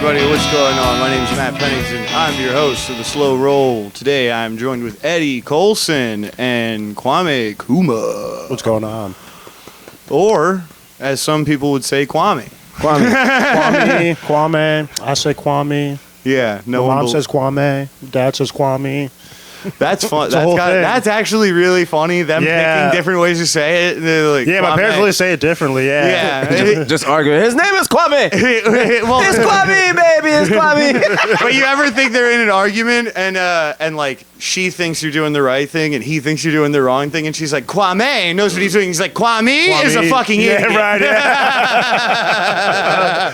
everybody, what's going on? My name is Matt Pennington. I'm your host of The Slow Roll. Today I'm joined with Eddie, Colson, and Kwame Kumah. What's going on? Or, as some people would say, Kwame. Kwame. I say Kwame. Yeah, no My one mom says Kwame. Dad says Kwame. That's fun. the whole thing. That's actually really funny. Them picking different ways to say it. They're like, yeah, Kwame. my parents really say it differently. Yeah. just arguing. His name is Kwame. Well, It's Kwame, baby. It's Kwame. But you ever think they're in an argument and like she thinks you're doing the right thing and he thinks you're doing the wrong thing and she's like, Kwame knows what he's doing. He's like, Kwame is a fucking idiot. Yeah, right. Yeah.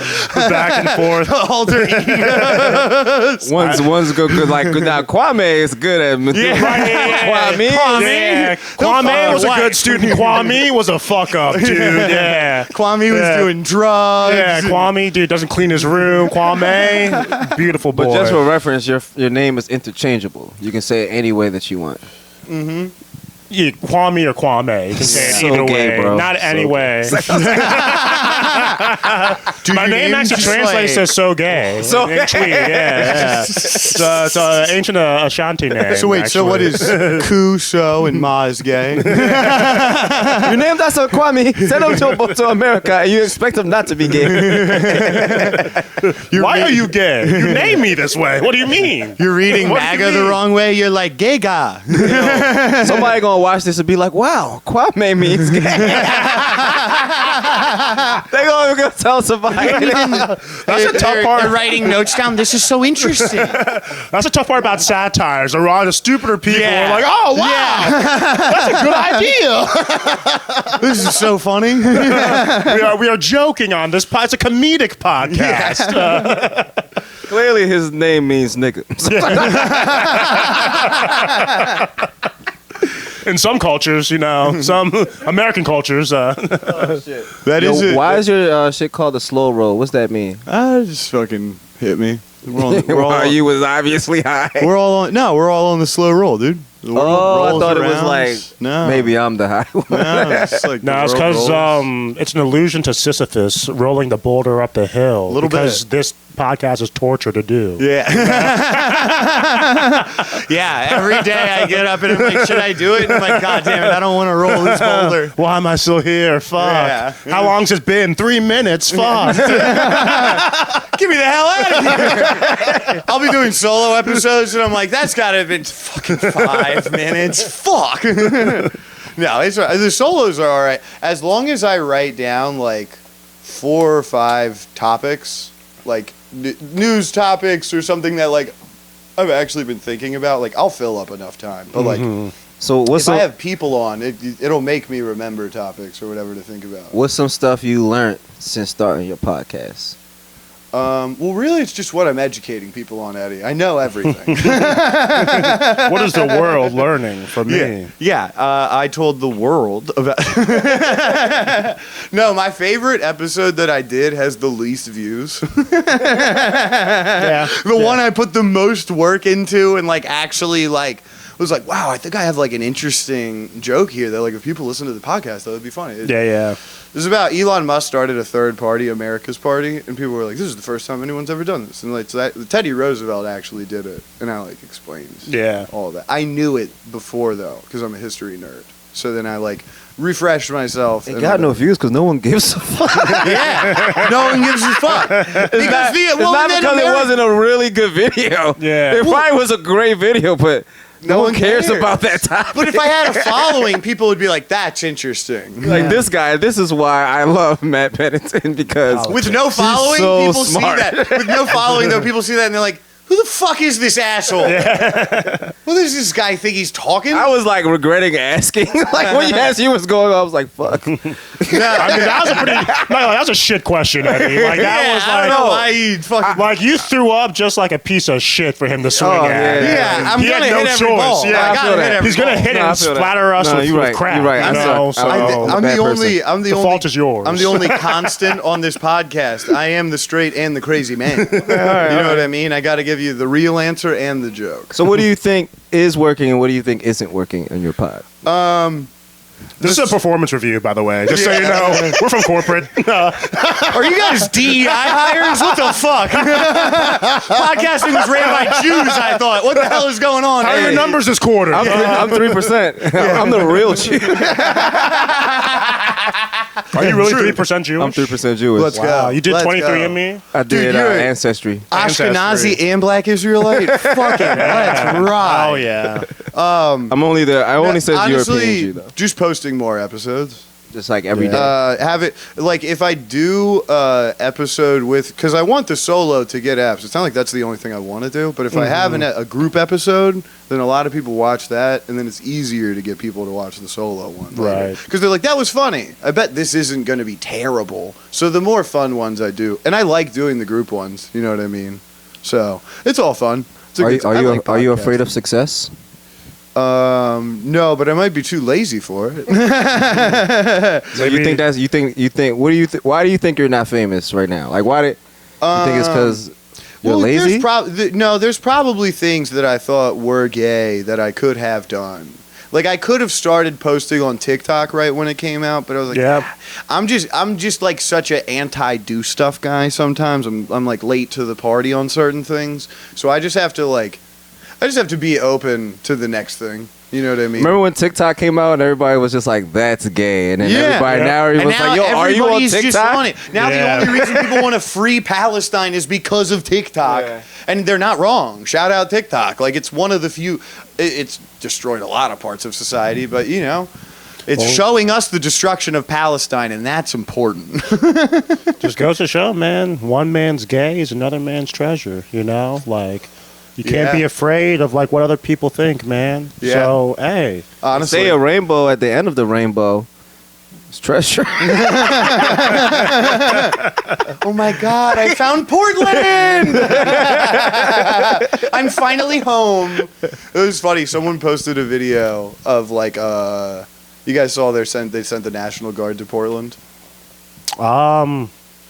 Back and forth. Alter egos. One's good. Now Kwame is good at Kwame. Yeah. Kwame was a good student. Kwame was a fuck up, dude. Yeah. Kwame was doing drugs. Yeah, Kwame, dude, doesn't clean his room. Kwame, beautiful boy. But just for reference, your name is interchangeable. You can say it any way that you want. Mm-hmm. Yeah, Kwame or Kwame. You can say it So either gay, way. bro. Not So any way. My name actually translates as so gay. So in tweet, yeah. It's an ancient Ashanti name. So wait, so actually. what is Ku, So, and Ma is gay? Your name that's a Kwame. Send him to America, and you expect him not to be gay. Why are you gay? You name me this way. What do you mean? You're reading What do you MAGA the mean? wrong way. You're like, gay guy. Somebody gonna watch this and be like, "Wow, Kwame means gay." They gonna tell somebody. That's a tough part. They're writing notes down. This is so interesting. That's a tough part about satires. There are the stupider people who Yeah. are like, oh, wow. That's a good idea. This is so funny. we are joking on this. It's a comedic podcast. Clearly, his name means nigga. In some cultures, some American cultures. That is it. Why is your shit called the slow roll? What's that mean? Just fucking hit me. You was obviously high. We're all on the slow roll, dude. The world I rolls thought it was around. like No. maybe I'm the high one. No, it's like No, it's because it's an allusion to Sisyphus rolling the boulder up the hill. Little because this podcast is torture to do. Yeah. Yeah, every day I get up and I'm like, should I do it? And I'm like, God damn it, I don't want to roll this boulder. Why am I still here? Fuck. Yeah. How long's it been? 3 minutes? Fuck. Get me the hell out of here. I'll be doing solo episodes and I'm like, that's got to have been fucking 5 minutes. Fuck. No, it's all right. The solos are all right. As long as I write down like 4 or 5 topics, like news topics or something that like I've actually been thinking about, like I'll fill up enough time. But like So if I have people on, it'll make me remember topics or whatever to think about. what's some stuff you learned since starting your podcast? Well, really, it's just what I'm educating people on, Eddie. I know everything. What is the world learning from me? Yeah. I told the world about. No, my favorite episode that I did has the least views. Yeah. The one I put the most work into and like actually like was like, wow, I think I have like an interesting joke here that like if people listen to the podcast, that would be funny. Yeah. It was about Elon Musk started a third party, America's Party, and people were like, this is the first time anyone's ever done this. And like, so Teddy Roosevelt actually did it, and I like explains all of that. I knew it before though, because I'm a history nerd. So then I like refreshed myself. It got no views because no one gives a fuck. Yeah, no one gives a fuck. It's not because it wasn't a really good video. Yeah. It probably was a great video, but no one cares about that topic. But if I had a following, people would be like, that's interesting. Like this guy, this is why I love Matt Pennington, because With no following, so people smart. see that. With no following, though, people see that and they're like, who the fuck is this asshole? Well, does this guy think he's talking? I was like regretting asking. Like when you asked you what's going on, I was like, fuck. I mean, that was a that was a shit question, Eddie. Like that was I don't know why he fucking... like you threw up just like a piece of shit for him to swing at. Yeah, I'm He going to had hit no every choice. ball. Yeah, I gotta hit every he's gonna ball. hit No, I and feel that. splatter us No, with, you're right. crap. You're right. You know, so I'm bad the only... I'm the the only... fault is yours. I'm the only constant on this podcast. I am the straight and the crazy man. You know what I mean? I got to give you the real answer and the joke. So what do you think is working and what do you think isn't working in your pod? This is a performance review, by the way. Just so you know, we're from corporate. Are you guys DEI hires? What the fuck? Podcasting was ran by Jews, I thought. What the hell is going on? How are your numbers this quarter? I'm 3%. I'm the real Jew. Are you really 3% Jewish? I'm 3% Jewish. Let's Wow, go. you did Let's 23andMe? I did you're Ancestry. Ashkenazi and Black Israelite? Fucking let's ride. Oh, yeah. I'm only there. I only said Honestly, European Jew, though. just posting more episodes. Just like every day. Have it like if I do episode with, because I want the solo to get apps. It's not like that's the only thing I want to do, but if I have a group episode, then a lot of people watch that, and then it's easier to get people to watch the solo one. Right. Because they're like, that was funny. I bet this isn't going to be terrible. So the more fun ones I do, and I like doing the group ones. You know what I mean? So it's all fun. It's a good- I like Are you afraid podcasting. of success? No, but I might be too lazy for it. So you think that's you think what do you why do you think you're not famous right now? Like why do you think it's because you're lazy? There's probably things that I thought were gay that I could have done. Like I could have started posting on TikTok right when it came out, but I was like, Yeah. I'm just like such an anti-do stuff guy. Sometimes I'm like late to the party on certain things, so I just have to be open to the next thing. You know what I mean? Remember when TikTok came out and everybody was just like, "That's gay," and then everybody now And everyone's now like, "Yo, are you on everybody's just TikTok?" on it. Now Yeah. the only reason people want to free Palestine is because of TikTok, Yeah. and they're not wrong. Shout out TikTok. Like it's one of the few. It's destroyed a lot of parts of society, but you know, it's showing us the destruction of Palestine, and that's important. Just goes to show, man, one man's gay is another man's treasure, you know? Like, you can't be afraid of, like, what other people think, man. Yeah. So, hey. Honestly, Say a rainbow at the end of the rainbow. It's treasure. oh my God, I found Portland! I'm finally home. It was funny. Someone posted a video of like, you guys saw they sent the National Guard to Portland.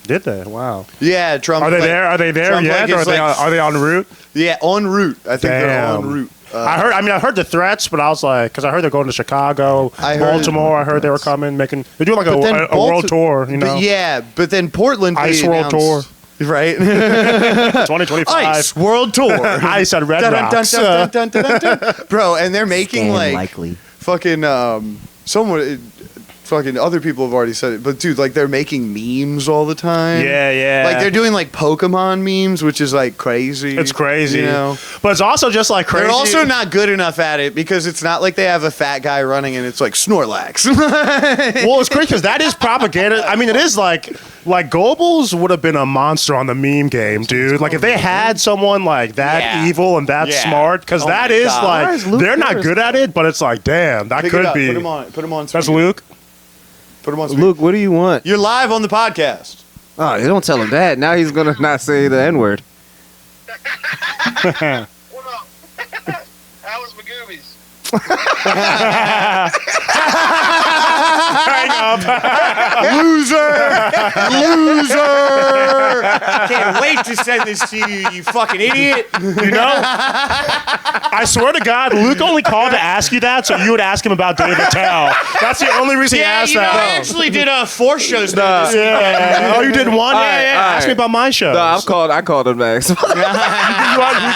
Did they? Wow. Yeah, Trump. Are they there? Are they there Trump, yet? like, Or is, are they en route? Yeah, en route. I think they're en Damn. route. I heard the threats, but I was like, because I heard they're going to Chicago, I heard- Baltimore. I heard they were coming, they're doing like But then a world tour, you know? But yeah, but then Portland. they Ice World announced- Right? 2025. Ice World Tour. Ice at Red Dun, dun, Rocks. dun, dun, dun, dun, dun, dun. Bro, and they're making like likely. fucking fucking other people have already said it, but dude, like they're making memes all the time. Yeah. Like they're doing like Pokemon memes, which is like crazy. It's crazy. You know? But it's also just like crazy. They're also not good enough at it because it's not like they have a fat guy running and it's like Snorlax. Well, it's crazy because that is propaganda. I mean, it is like Goebbels would have been a monster on the meme game, dude. Like if they had someone like that evil and that smart, because that my is God. Why like is Luke they're not Harris- good at it, but it's like damn, that Pick it could up, be. Put him on. That's speaker. Luke. Put him on. Speaker. Luke, what do you want? You're live on the podcast. Oh, you don't tell him that. Now he's gonna not say the N-word. What up? How was my goobies? Loser! Can't wait to send this to you, you fucking idiot. You know, I swear to God, Luke only called to ask you that so you would ask him about Dave Attell. That's the only reason he Yeah, asked you know, that. I actually did 4 shows. Yeah. Oh, you did one? right, all Ask me right. about my shows. No, I called him back. You called him?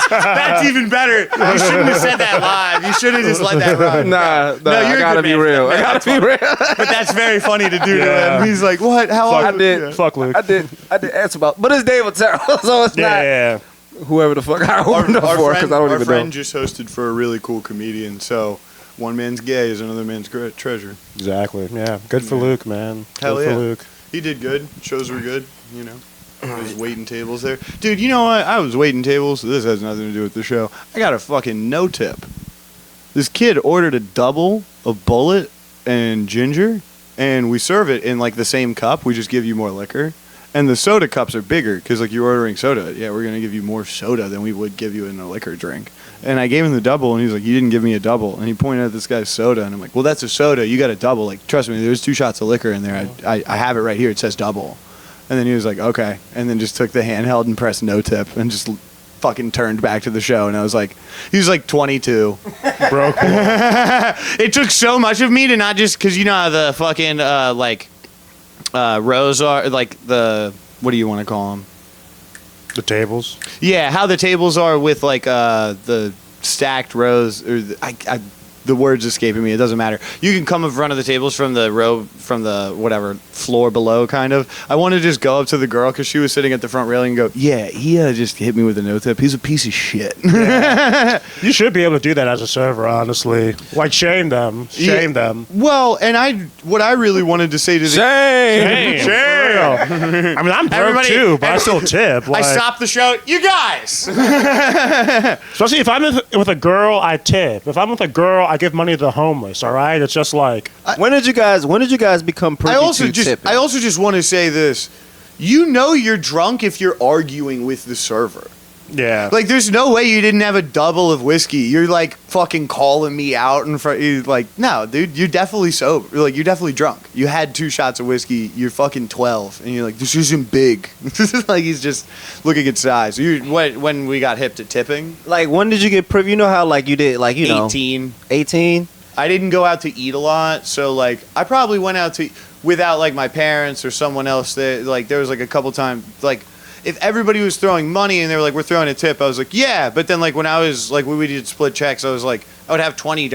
That's even better. You shouldn't have said that live. You should have just let that run. nah, No, I you're a gotta good be man. real. I gotta be real. But that's very funny to do to Yeah. him. He's like, what? How I are you? did. Fuck Luke. I did answer about, but it's Dave Attell, so it's not Yeah. whoever the fuck I opened up for, because I don't even friend know. just hosted for a really cool comedian, so one man's gay is another man's treasure. Exactly. Yeah. Good for Luke, man. Hell Good yeah. for Luke. He did good. Shows were good, you know. I was waiting tables there. Dude, you know what? I was waiting tables. This has nothing to do with the show. I got a fucking no tip. This kid ordered a double of bullet and ginger, and we serve it in like the same cup. We just give you more liquor. And the soda cups are bigger because like you're ordering soda. Yeah, we're going to give you more soda than we would give you in a liquor drink. And I gave him the double, and he was like, you didn't give me a double. And he pointed at this guy's soda, and I'm like, well, that's a soda. You got a double. Like, trust me, there's 2 shots of liquor in there. I have it right here. It says double. And then he was like, okay. And then just took the handheld and pressed no tip and just fucking turned back to the show, and I was like, he was like 22. Broke. It took so much of me to not just, because you know how the fucking rows are, like the, what do you want to call them? The tables. Yeah, how the tables are with like the stacked rows, or the word's escaping me. It doesn't matter. You can come in front of the tables from the row, from the whatever floor below, kind of. I want to just go up to the girl because she was sitting at the front railing and go, yeah, he just hit me with a no tip. He's a piece of shit. Yeah. You should be able to do that as a server, honestly. Like shame them. Well, and what I really wanted to say to the Shame. I mean, I'm broke too, but I still tip. I stopped the show. You guys. Especially if I'm with a girl, I tip. If I'm with a girl, I give money to the homeless. All right, it's just like. When did you guys become privy to tipping? I also just want to say this. You know you're drunk if you're arguing with the server. Yeah. Like, there's no way you didn't have a double of whiskey. You're like fucking calling me out in front. You're like, no, dude, you're definitely sober. Like, you're definitely drunk. You had 2 shots of whiskey. You're fucking 12, and you're like, this isn't big. Like, he's just looking at size. When we got hip to tipping, like, when did you get privy? You know how like you did, like, you know, 18. 18. I didn't go out to eat a lot, so like I probably went out to without like my parents or someone else. There, like there was like a couple times, like if everybody was throwing money and they were like, we're throwing a tip, I was like, yeah. But then like when I was like, we did split checks, I was like, I would have $20.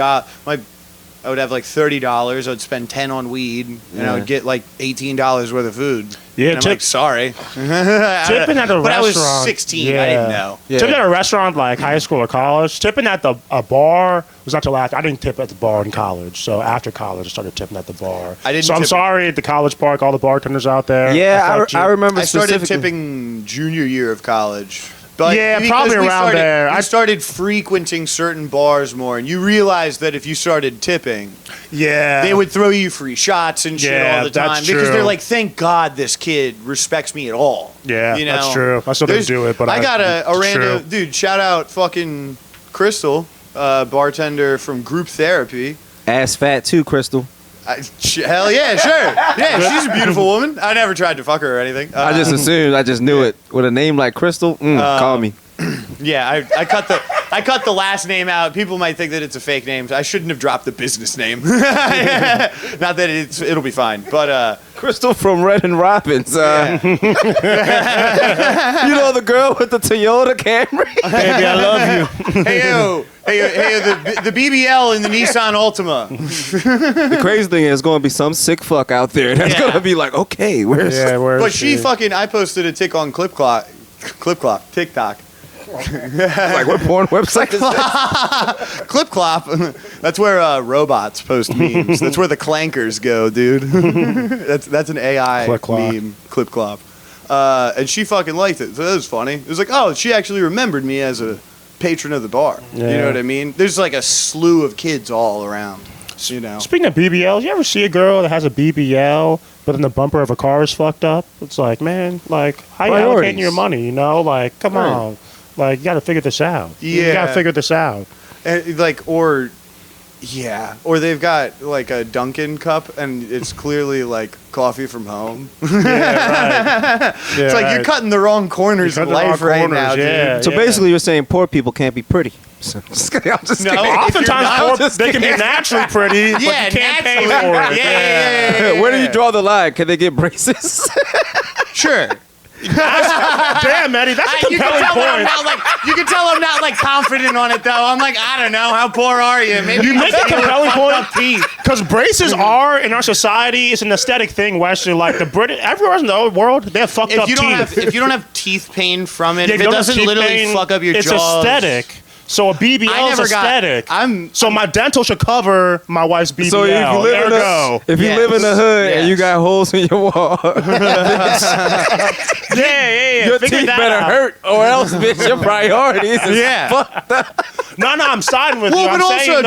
I would have like $30. I would spend 10 on weed, and I would get like $18 worth of food. Yeah, and I'm like, sorry. Tipping at a restaurant. But I was 16. I didn't know. Yeah. Tipping at a restaurant like high school or college. Tipping at a bar was not till after. I didn't tip at the bar in college. So after college, I started tipping at the bar. I didn't. So I'm sorry at the College Park, all the bartenders out there. Yeah, I remember. I started tipping junior year of college. But yeah, probably around there. I started frequenting certain bars more, and you realize that if you started tipping, they would throw you free shots and shit all the time because they're like, "Thank God this kid respects me at all." Yeah, you know? that's true. I still didn't do it, but I got a random dude. Shout out, fucking Crystal, bartender from Group Therapy. Ass fat too, Crystal. Hell yeah, sure. Yeah, she's a beautiful woman. I never tried to fuck her or anything. I just assumed. I just knew it. With a name like Crystal, call me. Yeah, I cut the last name out. People might think that it's a fake name. I shouldn't have dropped the business name. Not that it'll be fine, but Crystal from Red and Robins. You know the girl with the Toyota Camry? Baby, I love you. Hey, the BBL in the Nissan Altima. The crazy thing is, going to be some sick fuck out there that's going to be like, okay, where's But she fucking, I posted a tick on TikTok. like, what porn website is that? Clip Clop. That's where robots post memes. That's where the clankers go, dude. that's an AI meme. Clip Clop. And she fucking liked it. So that was funny. It was like, oh, she actually remembered me as a patron of the bar. Yeah. You know what I mean? There's like a slew of kids all around. You know. Speaking of BBLs, you ever see a girl that has a BBL, but then the bumper of a car is fucked up? It's like, man, like, how you allocating your money, you know? Like, come on. Like, you got to figure this out. Yeah. You got to figure this out. And, like, or they've got, like, a Dunkin' cup, and it's clearly, like, coffee from home. Yeah, right. It's like you're cutting the wrong corners of life right now, dude. So basically you're saying poor people can't be pretty. I'm just kidding. Oftentimes poor, they can be naturally pretty, but you can't pay for it. Yeah. Where do you draw the line? Can they get braces? Sure. Damn, Eddie, that's a compelling point. You can tell I'm not like confident on it though. I'm like, I don't know, how poor are you? Maybe you make a compelling point because braces are in our society. It's an aesthetic thing. Western, like the British, everywhere in the world, they have fucked up teeth. If you don't have teeth pain from it, if it doesn't literally fuck up your jaws, it's aesthetic. So a BBL is aesthetic. So my dental should cover my wife's BBL. So if you live in the hood and you got holes in your wall, your teeth better hurt, or else, bitch, your priorities is fucked up. No, I'm siding with you. Well, but also,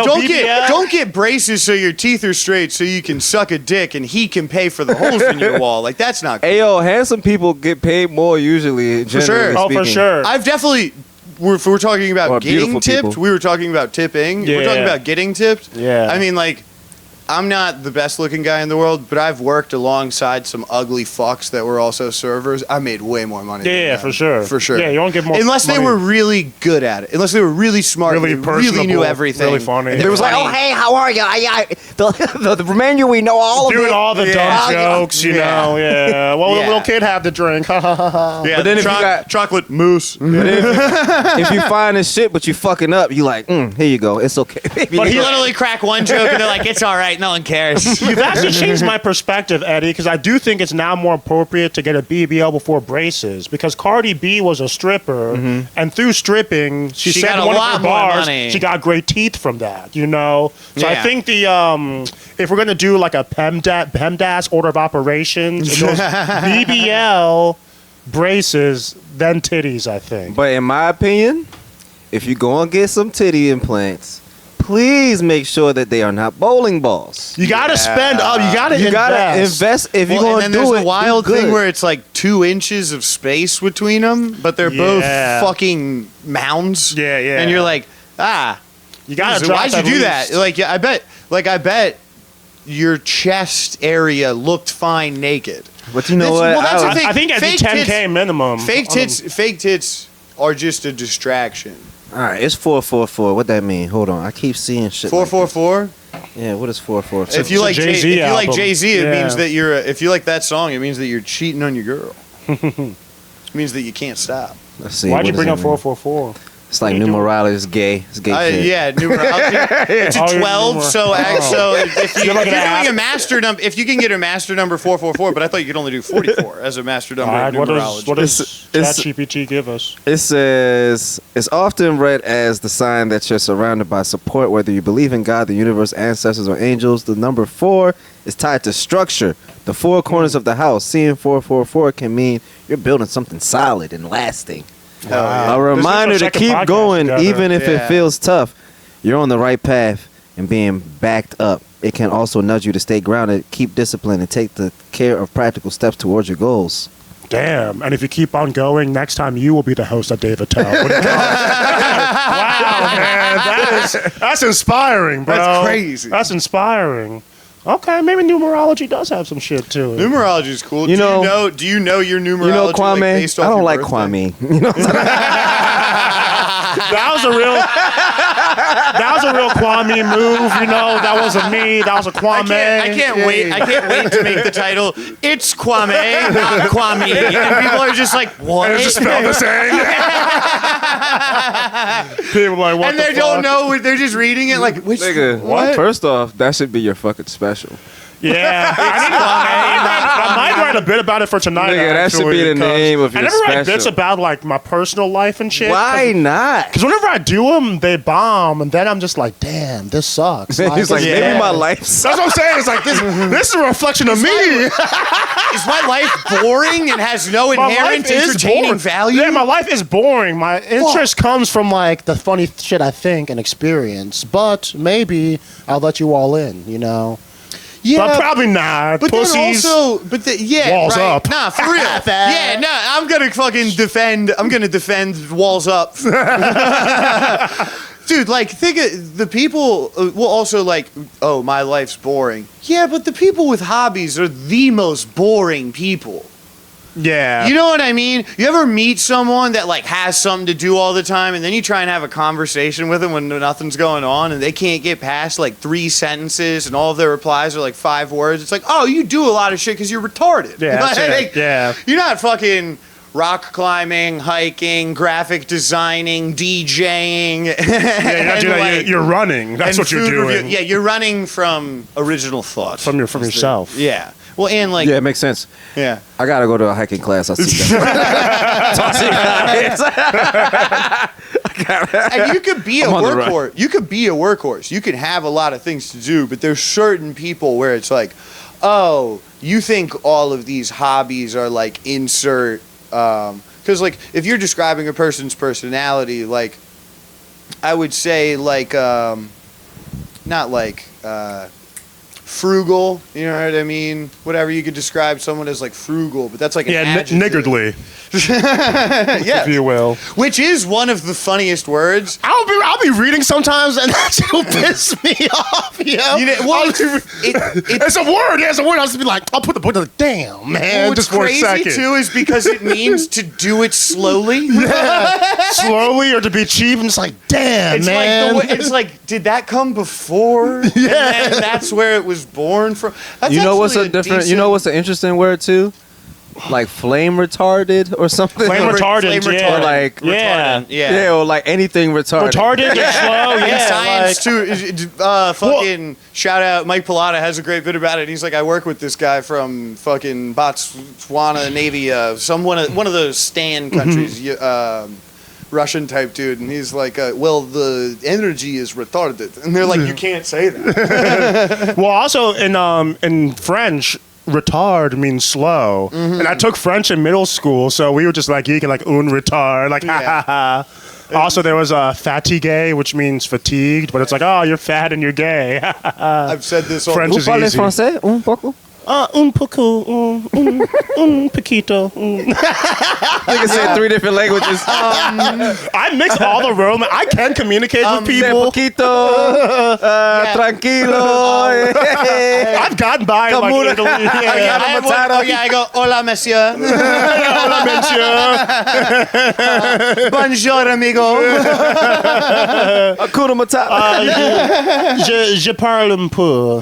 don't get braces so your teeth are straight, so you can suck a dick and he can pay for the holes in your wall. Like that's not cool. Ayo, handsome people get paid more usually. For sure. Oh, for sure. I've definitely. If we're talking about getting tipped, people. we were talking about tipping. We're talking about getting tipped. Yeah. I mean, like, I'm not the best looking guy in the world, but I've worked alongside some ugly fucks that were also servers. I made way more money. Yeah, than them. for sure. For sure. Yeah, you don't get more unless money. they were really good at it. Unless they were really smart, Really really knew personable, everything. really funny. And It was like, oh, hey, how are you? The menu, we know all of Doing it. all the dumb jokes, you Yeah. know, yeah. Well, the Yeah. little kid had the drink. Ha ha ha ha. Yeah, But then if you got- chocolate mousse. If you find this shit, but you fucking up, you like, here you go. It's okay. Baby. But he literally crack one joke and they're like, it's all right, no one cares. You've actually changed my perspective, Eddie, because I do think it's now more appropriate to get a BBL before braces. Because Cardi B was a stripper, and through stripping, she said got in a one lot of her more bars money. she got great teeth from that. You know, so I Yeah. think the if we're gonna do like a PEMDAS order of operations, it goes BBL, braces, then titties. I think. But in my opinion, if you go and get some titty implants, please make sure that they are not bowling balls. You gotta spend up. You gotta You invest. gotta invest if you're Well, gonna and then do there's it. a wild do good. thing where it's like 2 inches of space between them, but they're both Yeah. fucking mounds. Yeah, yeah. And you're like, You gotta so drop why'd you at do least. that? Like, yeah, I bet your chest area looked fine naked. But you know That's- what? well, that's I- the thing. I think at the Fake 10K tits- minimum. Fake tits are just a distraction. all right, it's 444. What that mean? Hold on, I keep seeing shit. 444. Yeah, what is 444? If you like Jay-Z Jay-Z, if you like album. Jay-Z, it Yeah. means that you're. If you like that song, it means that you're cheating on your girl. It means that you can't stop. Let's see. Why'd what you does bring that up mean? 444? It's like What are you numerology is gay. It's gay shit. Yeah, numerology. It's Oh, a you're 12. numer- So, so if You're you're looking doing at a master number, if you can get a master number 444, but I thought you could only do 44 as a master number All of right, numerology. what does It's- ChatGPT give us? It says it's often read as the sign that you're surrounded by support, whether you believe in God, the universe, ancestors, or angels. The number 4 is tied to structure. The 4 corners of the house. Seeing 444 can mean you're building something solid and lasting. Hell yeah. A reminder to check a keep podcast going, together. even if Yeah. it feels tough. You're on the right path and being backed up. It can also nudge you to stay grounded, keep discipline, and take the care of practical steps towards your goals. Damn. And if you keep on going, next time you will be the host of David Tell. Wow, man. That's inspiring, bro. That's crazy. That's inspiring. Okay, maybe numerology does have some shit to it. Numerology is cool. You do know- do you know your numerology? You know, like, Kwame, based off I don't your like birthday? Kwame. You know what I'm saying? That was a real Kwame move, you know. That wasn't me. That was a Kwame. I can't wait. I can't wait to make the title. It's Kwame, not Kwame, and people are just like, what? It's just spelled the same. People are like, what and the they fuck? don't know. They're just reading it like, which Nigga, what? first off, that should be your fucking special. Yeah, I might write a bit about it for tonight. Nigga, that should be the name of your I never write special. bits about like my personal life and shit. Why not? Because whenever I do them, they bomb, and then I'm just like, damn, this sucks. He's like, Yeah. maybe my life That's what I'm saying. It's like this is a reflection of me. Is my life boring and has no My inherent life is entertaining boring. value? Yeah, my life is boring. My interest comes from like the funny shit I think and experience. But maybe I'll let you all in, you know. But probably not. But Pussies. then also, yeah, Walls right. up. Nah, for real. Yeah, no, I'm gonna defend walls up. Dude, like, think of the people. Well, also like, oh, my life's boring. Yeah, but the people with hobbies are the most boring people. Yeah. You know what I mean? You ever meet someone that like has something to do all the time, and then you try and have a conversation with them when nothing's going on, and they can't get past like 3 sentences, and all of their replies are like 5 words. It's like, oh, you do a lot of shit because you're retarded. Yeah, that's it. Yeah. You're not fucking rock climbing, hiking, graphic designing, DJing. Yeah, you're not doing that. You're running. That's what you're doing. Yeah, you're running from original thought. From yourself. Yeah. Well, and like, Yeah, it makes sense. yeah. I gotta go to a hiking class. I'll see you guys. Talk to you guys. And you could be a I'm on the run. workhorse. You could be a workhorse. You could have a lot of things to do, but there's certain people where it's like, oh, you think all of these hobbies are like insert, because like if you're describing a person's personality, like I would say like not like frugal. You know what I mean? Whatever you could describe someone as like frugal, but that's like an adjective. niggardly, Yeah, if you will. which is one of the funniest words. I'll be reading sometimes, and that will piss me off. You know, well, It's a word. Yeah, it's a word. I'll just be like, I'll put the book. Like, damn, man, what's just for a crazy second. too is because it means to do it slowly. Slowly, or to be cheap. I'm just like, damn, It's man. like it's like, did that come before? Yeah, and then that's where it was born from. That's You know what's actually a different? decent- You know what's an interesting word too? Like flame retarded or something. Flame retardant, Flame yeah. Or like Yeah. Yeah. or like anything retarded. Retarded and slow, In yeah. science too. Fucking shout out Mike Pilata has a great bit about it. He's like, I work with this guy from fucking Botswana Navy, one of those Stan countries, Russian type dude, and he's like, well, the energy is retarded, and they're like, you can't say that. Well, also in French, retard means slow, and I took French in middle school, so we were just like geeking like un retard, like ha ha ha. Also, there was fatigue, which means fatigued, but it's like, oh, you're fat and you're gay. I've said this all French Vous is parlez easy. français? Un poco? Un poco, un poquito. You can say 3 different languages. I mix all the Roman. I can communicate with De people. poquito, tranquilo. I've gotten by in like Kamuna. Italy. Yeah. I go, hola, monsieur. Hola, monsieur. Bonjour, amigo. Hakuna Matata. Je parle un peu.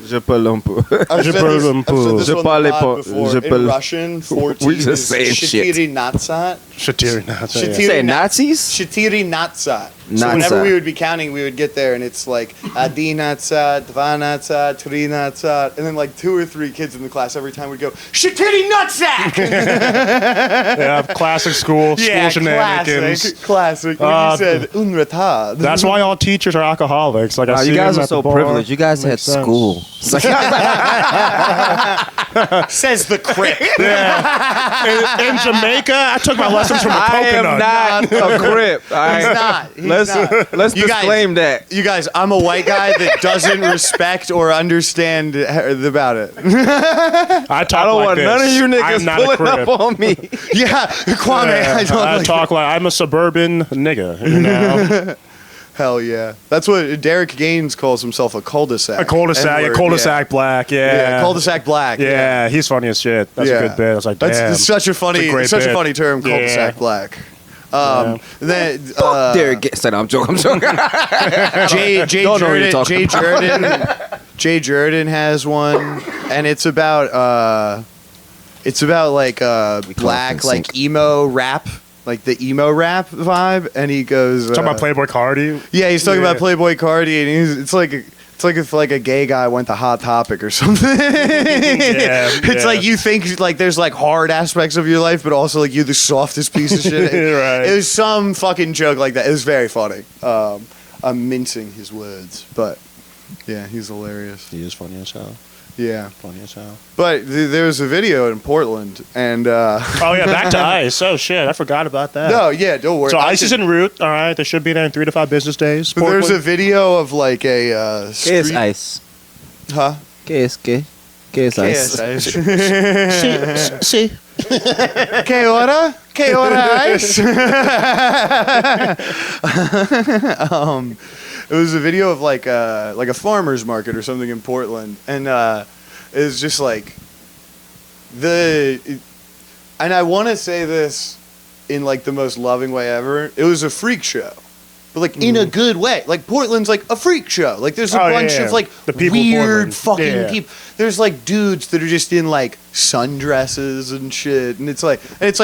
Je parle un peu. I've said this on Je the parle pod pas- before. je In parle- Russian, 14 We just is saying shit. Shatiri Natsat. Shatiri, not Shatiri Say Nat- Nazis? Shatiri Natsat. So Natsat. whenever we would be counting, we would get there, and it's like Adi Natsat, Dva Natsat, Tri Natsat, and then like 2 or 3 kids in the class every time would go Shatiri Nutsack. Yeah, classic school shenanigans. classic. When you said un retard. That's why all teachers are alcoholics. Like I Wow, see you guys them are at so the bar. privileged. You guys had Makes sense. school. It's like, Says the Crip. In Jamaica, I took my lessons from a I coconut. am not a crip. All right? He's not. He's not. Let's You guys- disclaim that. You guys, I'm a white guy that doesn't respect or understand about it. I talk I don't like want this. none of you I'm niggas not a pulling crip. up on me. Yeah, Kwame, Yeah, I don't I like talk like I'm a suburban nigga. You know, Hell yeah. That's what Derek Gaines calls himself, a cul-de-sac. a cul-de-sac, N-word, a cul-de-sac black. Yeah, cul-de-sac black. Yeah, he's funny as shit. That's a good bit. I was like, damn. That's such a funny, great such a bit. funny term, cul-de-sac Yeah. black. Then Derek Gaines said, I'm joking. Jay Don't know what you're talking Jay Jordan has one, and it's about like black in like sync. emo rap. Like the emo rap vibe, and he goes Talking about Playboy Cardi. Yeah, he's talking Yeah. about Playboy Cardi, and it's like if like a gay guy went to Hot Topic or something. It's like you think like there's like hard aspects of your life, but also like you're the softest piece of shit. Right. It was some fucking joke like that. It was very funny. I'm mincing his words, but yeah, he's hilarious. He is funny as hell. Yeah, Funny as hell. but there was a video in Portland, and Oh yeah, back to ice. Oh shit, I forgot about that. no, yeah, don't worry. So I ice is just- en route. All right, they should be there in 3 to 5 business days. but there's a Portland. video of like a ¿Qué es street, ice? huh? ¿Qué es qué? ¿Qué es ice? See, ¿Qué hora? ¿Qué hora es? It was a video of like a farmer's market or something in Portland, and it was just like and I want to say this in like the most loving way ever. It was a freak show. But like in a good way. Like Portland's like a freak show. Like there's a Oh, bunch yeah. of like The people of weird Portland. fucking Yeah. people. There's like dudes that are just in like sundresses and shit. And it's like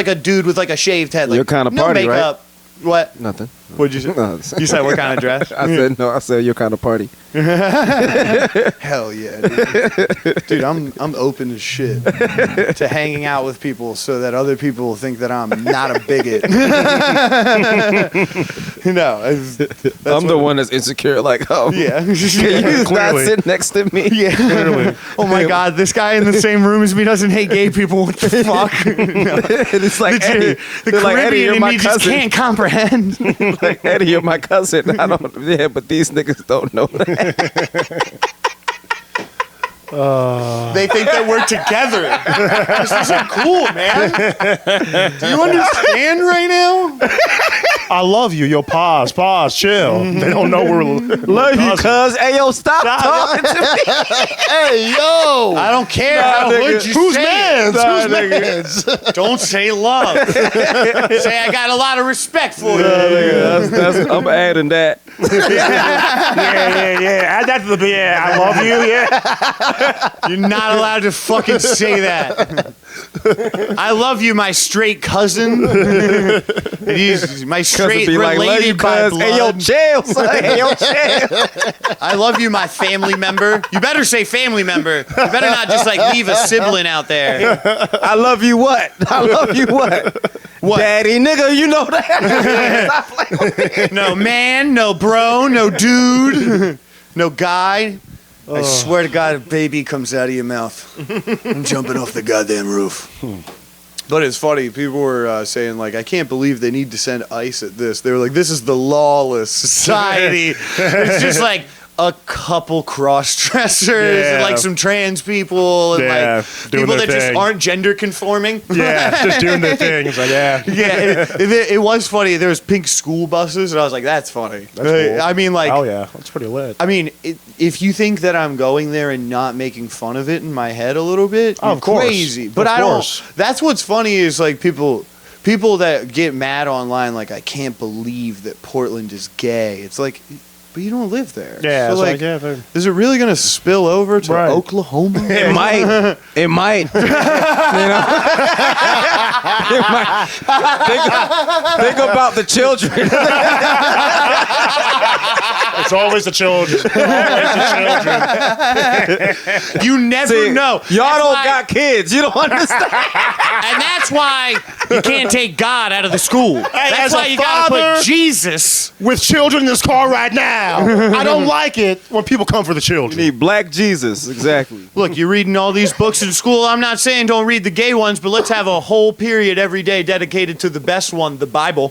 a dude with like a shaved head. Like Your kind of no party, right? makeup. What? Nothing. What'd you say? No, You said what kind of dress? I said no. I said your kind of party. Hell yeah, dude. I'm open as shit to hanging out with people so that other people will think that I'm not a bigot. No, I'm the one that's insecure. Like, oh, Yeah. can you not Clearly. sit next to me? Yeah. Clearly. Oh my God, this guy in the same room as me doesn't hate gay people. What the fuck? No. And it's like Eddie. The They're like, Eddie, Caribbean you're in my me just cousin. can't comprehend. Like, Eddie, you're my cousin. I don't. Yeah, but these niggas don't know that. They think that we're together. This isn't cool, man. Do you understand right now? I love you. Yo, pause, chill. They don't know we're Love you, cuz. Hey, yo, stop talking to me. Hey, yo. I don't care how hood you Who's say mans? it. Who's mans? Don't say love. Say I got a lot of respect for you. I'm adding that. Yeah. Add that to the I love you. Yeah. You're not allowed to fucking say that. I love you, my straight cousin. He's my straight be like, love you, related by cuz. blood. Hey, yo, chill, son. Hey, yo, chill. I love you, my family member. You better say family member. You better not just like leave a sibling out there. I love you what? I love you what? What? Daddy, nigga, you know that. Stop playing with me. No man, no bro, no dude, no guy. I swear to God, if baby comes out of your mouth, I'm jumping off the goddamn roof. But it's funny. People were saying, like, I can't believe they need to send ICE at this. They were like, this is the lawless society. It's just like a couple cross-dressers and like some trans people and like doing people their that just thing. aren't gender conforming. Yeah, just doing their thing. It's like, Yeah, it was funny. There was pink school buses, and I was like, "That's funny." That's cool. I mean, like, oh yeah, that's pretty lit. I mean, if you think that I'm going there and not making fun of it in my head a little bit, Oh, you're of course. crazy. But Of I course. don't. That's what's funny is like people that get mad online, like, I can't believe that Portland is gay. It's like, but you don't live there. Yeah, So it's like, like, yeah, they're- is it really gonna spill over to Right. Oklahoma? It might. It might. You know? It might. Think about the children. It's always the children. Always the children. You never See, know. Y'all That's don't why- got kids. You don't understand. And that's why you can't take God out of the school. That's as why a you gotta father- put Jesus. With children in this car right now. I don't like it when people come for the children. You need black Jesus. Exactly. Look, you're reading all these books in school. I'm not saying don't read the gay ones, but let's have a whole period every day dedicated to the best one, the Bible.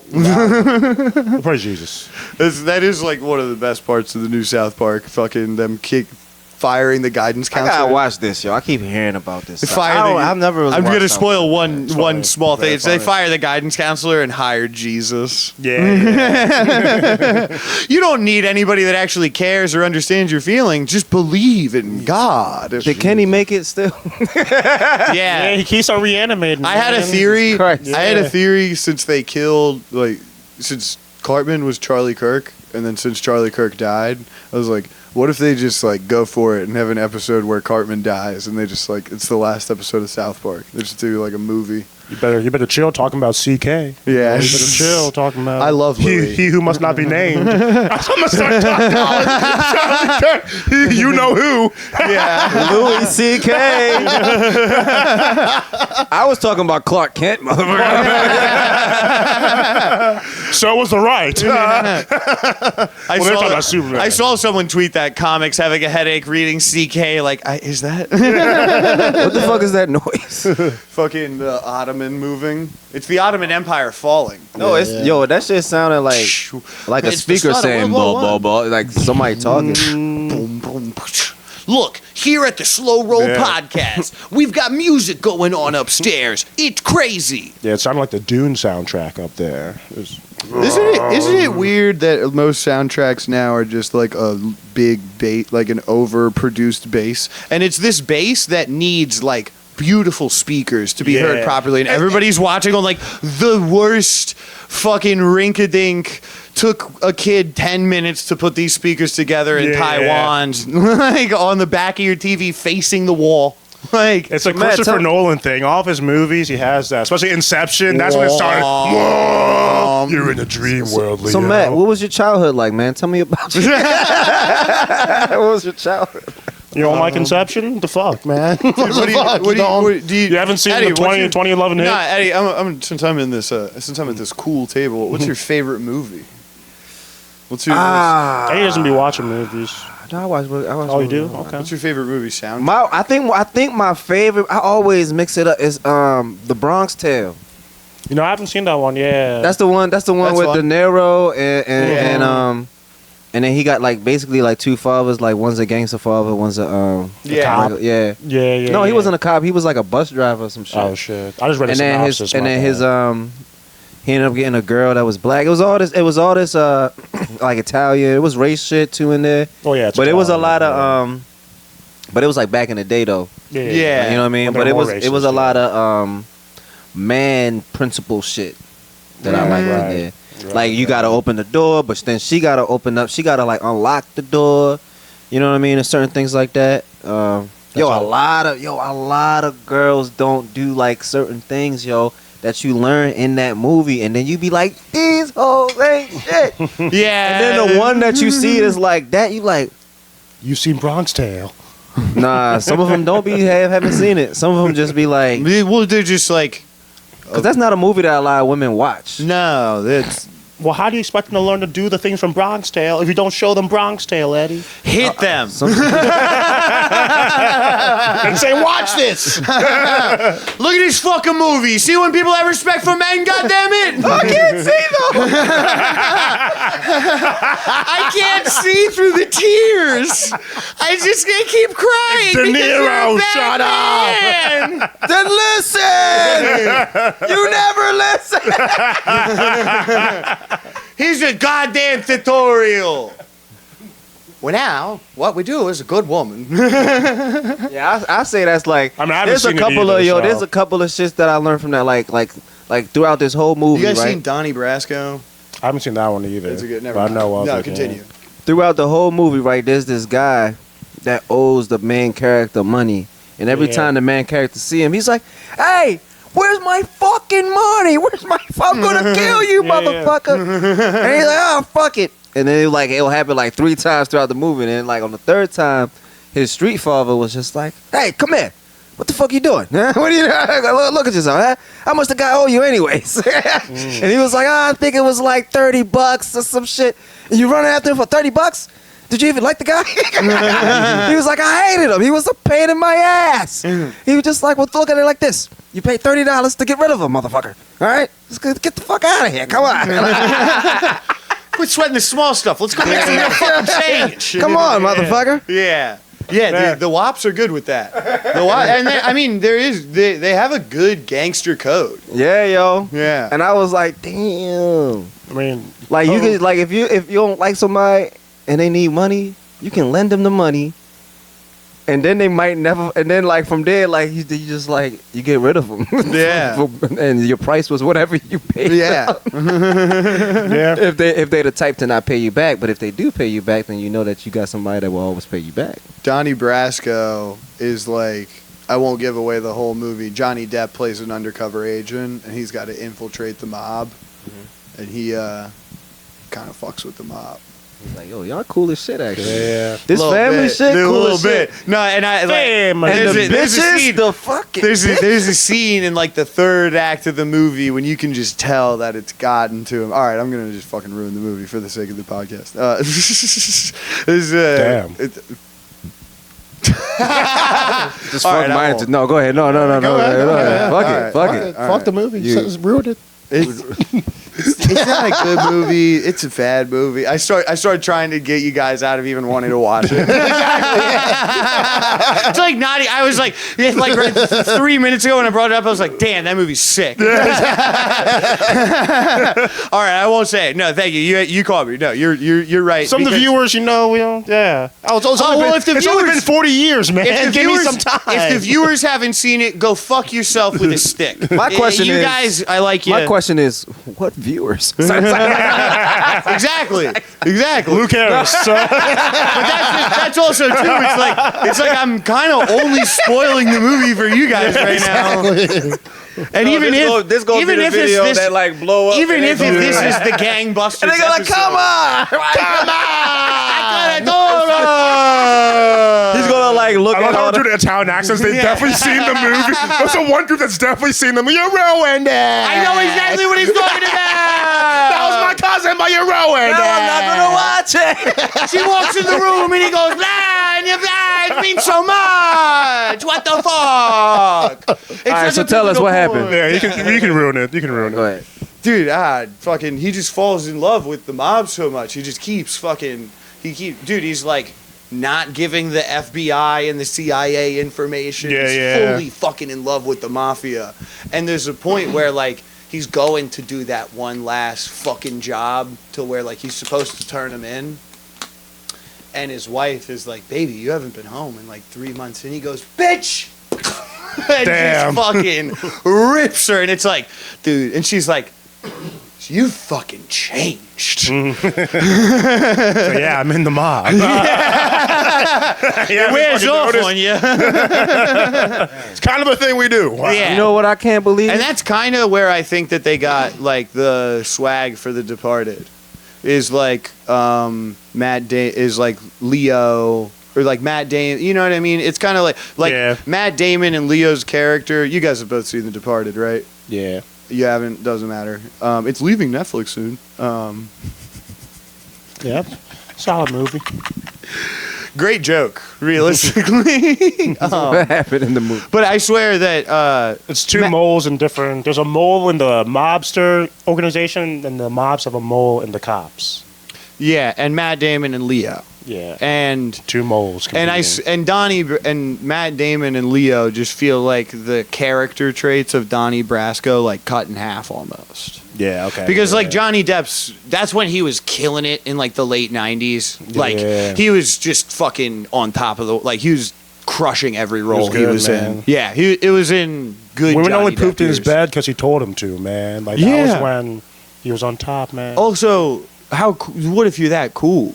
Praise Jesus. That is like one of the best parts of the new South Park. Fucking them firing the guidance I counselor. gotta watch this, yo. I keep hearing about this. I've never. Really I'm watched gonna South spoil Park. one small thing. Very It's they funny. fire the guidance counselor and hire Jesus. Yeah. You don't need anybody that actually cares or understands your feelings. Just believe in God. Did Kenny make it still? Yeah, Yeah. he keeps on reanimating. I had a man. theory. Christ. I had a Yeah. theory since they killed, since Cartman was Charlie Kirk, and then since Charlie Kirk died, I was like, what if they just like go for it and have an episode where Cartman dies, and they just like it's the last episode of South Park. They just do like a movie. You better chill talking about CK. Yeah, You better chill talking about. I love Louis. he who must not be named. I'm gonna start talking about Charlie Kirk. You know who? Yeah. Louis C.K. I was talking about Clark Kent, motherfucker. So was the right. I Well, they're talking about Superman. I saw someone tweet that comics having a headache reading CK. Like, is that What the fuck is that noise? fucking the Ottoman moving? It's the Ottoman Empire falling. No, it's yo. That shit sounded like a It's the speaker start of saying World blah War blah I. blah, like somebody talking. Boom, boom, psh. Look, here at the Slow Roll Yeah. Podcast, we've got music going on upstairs. It's crazy. Yeah, it sounded like the Dune soundtrack up there. Isn't it weird that most soundtracks now are just like a big bass, like an overproduced bass, and it's this bass that needs like beautiful speakers to be heard Yeah. properly, and everybody's watching on like the worst fucking rink-a-dink. Took a kid 10 minutes to put these speakers together in Yeah. Taiwan, like on the back of your TV facing the wall. Like It's a Matt, Christopher tell- Nolan thing. All of his movies, he has that. Especially Inception. That's when it started. Whoa, you're in a dream world, Leo. So Matt, what was your childhood like, man? Tell me about you. What was your childhood? You don't like Inception? What the fuck, man? What do you You haven't seen Eddie, the what's your- 2011 hit? Nah, Eddie, since I'm in this, since I'm at this cool table, what's your favorite movie? What's your He doesn't be watching movies. No, I watch. Oh, you do? Okay. What's your favorite movie sound? I think my favorite. I always mix it up. Is The Bronx Tale. You know, I haven't seen that one. Yeah. That's the one. That's the one That's with fun. De Niro and And then he got like basically like two fathers. Like one's a gangster father, one's a cop. yeah. Yeah. No, he wasn't a cop. He was like a bus driver or some shit. Oh shit! I just read a And then synopsis. he ended up getting a girl that was black. It was all this like Italian. It was race shit too in there. Oh yeah. But it was a lot of but it was like back in the day though. Yeah. You know what I mean? Well, But they're it was a more lot of man principle shit that I liked in there. Like you gotta open the door, but then she gotta open up. She gotta like unlock the door. You know what I mean? And certain things like that. A lot of girls don't do like certain things, that you learn in that movie, and then you be like, these hoes ain't shit. Yeah. And then the one that you see is like that, you like, You've seen Bronx Tale. nah. Some of them haven't seen it. Some of them just be like, Well, they're just like, because that's not a movie that a lot of women watch. no, that's Well, how do you expect them to learn to do the things from Bronx Tale if you don't show them Bronx Tale, Eddie? hit them. And say, watch this. Look at this fucking movie. See when people have respect for men, goddammit? I can't see them. I can't see through the tears. I just gonna keep crying. De because you're a Niro, bad shut man. Then listen. You never listen. Here's a goddamn tutorial. Well, now what we do is a good woman. Yeah, I say that's like. I mean, I haven't there's a seen it couple either, of so. there's a couple of shits that I learned from that, like throughout this whole movie, You guys right? seen Donnie Brasco? I haven't seen that one either. It's a good. Never But I mind. know of No, it, continue. Throughout the whole movie, right? There's this guy that owes the main character money, and every Yeah. time the main character see him, he's like, "Hey, where's my fucking money? I'm gonna kill you, Yeah, motherfucker!" And he's like, "Oh, fuck it." And then it'll happen like 3 times throughout the movie, and then like on the 3rd time, his street father was just like, "Hey, come here. What the fuck you doing? Huh? What are you look at yourself? Huh? How much the guy owe you anyways?" And he was like, "I think it was like $30 or some shit." And you running after him for $30? Did you even like the guy? He was like, "I hated him. He was a pain in my ass." He was just like, "Well, look at it like this. You paid $30 to get rid of him, motherfucker. All right? Let's get the fuck out of here. Come on." Quit sweating the small stuff. Let's go make some real fucking change. Come on, motherfucker. Yeah. Yeah, the WAPs are good with that. And they have a good gangster code. Yeah, yo. Yeah. And I was like, damn. I mean, Like you can like if you don't like somebody and they need money, you can lend them the money. And then they might never. And then like from there, like you just like you get rid of them. Yeah. And your price was whatever you paid. Yeah. yeah. If they're the type to not pay you back, but if they do pay you back, then you know that you got somebody that will always pay you back. Donnie Brasco is like, I won't give away the whole movie. Johnny Depp plays an undercover agent, and he's got to infiltrate the mob. And he kind of fucks with the mob. He's like, yo, y'all cool as shit, actually. Yeah. This Little family bit. shit, Dude, cool a little as bit. shit. No, and I like, Family. And there's the a- there's a bitches, scene- the fucking there's a scene in like the 3rd act of the movie when you can just tell that it's gotten to him. All right, I'm gonna just fucking ruin the movie for the sake of the podcast. Damn. Just All fuck right, I mine. won't. No, go ahead. No. Go ahead. Fuck All it. right. Fuck it. Fuck the movie. You- It's ruined it. It's not a good movie. It's a bad movie. I started trying to get you guys out of even wanting to watch it. It's like not. I was like 3 minutes ago when I brought it up, I was like, "Damn, that movie's sick." All right, I won't say it. No, thank you. You called me. No, you're right. Some of the because viewers, yeah. It's if only been 40 years, man. If the Give me viewers, some time. if the viewers haven't seen it, go fuck yourself with a stick. My question you is- guys, I like you. My question is, what viewers? Exactly. Luke Harris. But that's also too. It's like I'm kind of only spoiling the movie for you guys right now. And even if this goes even be the if video it's this, that like blow up, even and if they go- this is the gangbusters, and they go like, episode, come on, He's gonna like look I at love how all we do the. the Italian accents. They've definitely seen the movie. There's a one group that's definitely seen the movie. You ruined it. I know exactly what he's talking about. That was my cousin, but you ruined No, it. I'm not gonna watch it. She walks in the room and he goes, "Nah, it means so much. What the fuck?" All right, so tell us what happened. Yeah, you can ruin it. You can ruin Go it. ahead. Dude, fucking, he just falls in love with the mob so much. He just keeps fucking He's like not giving the FBI and the CIA information. Yeah, he's yeah. fully fucking in love with the mafia. And there's a point where like he's going to do that one last fucking job to where like he's supposed to turn him in. And his wife is like, baby, you haven't been home in like 3 months. And he goes, bitch! And Damn. just fucking rips her. And it's like, dude. And she's like, you fucking changed. So, yeah, I'm in the mob. It wears off on you. It's kind of a thing we do. Wow. Yeah. You know what I can't believe? And that's kind of where I think that they got like the swag for The Departed. Is like is like Leo or like Matt Damon. You know what I mean? It's kind of like Yeah. Matt Damon and Leo's character. You guys have both seen The Departed, right? Yeah. You haven't? Doesn't matter. It's leaving Netflix soon. Yeah. Solid movie. Great joke, realistically. what happened in the movie? But I swear that It's two moles in different. There's a mole in the mobster organization, and the mobs have a mole in the cops. yeah, and Matt Damon and Leo, Yeah. and Two moles. and Donnie and Matt Damon and Leo just feel like the character traits of Donnie Brasco like cut in half almost. Yeah. Okay. Because like yeah. Johnny Depp's, that's when he was killing it in like the late '90s. Like Yeah. he was just fucking on top of the, like he was crushing every role he good, was man. in. Yeah, it was in good. Women Johnny only pooped Depp in his years. bed because he told him to, man. Like that Yeah. was when he was on top, man. Also, what if you're that cool?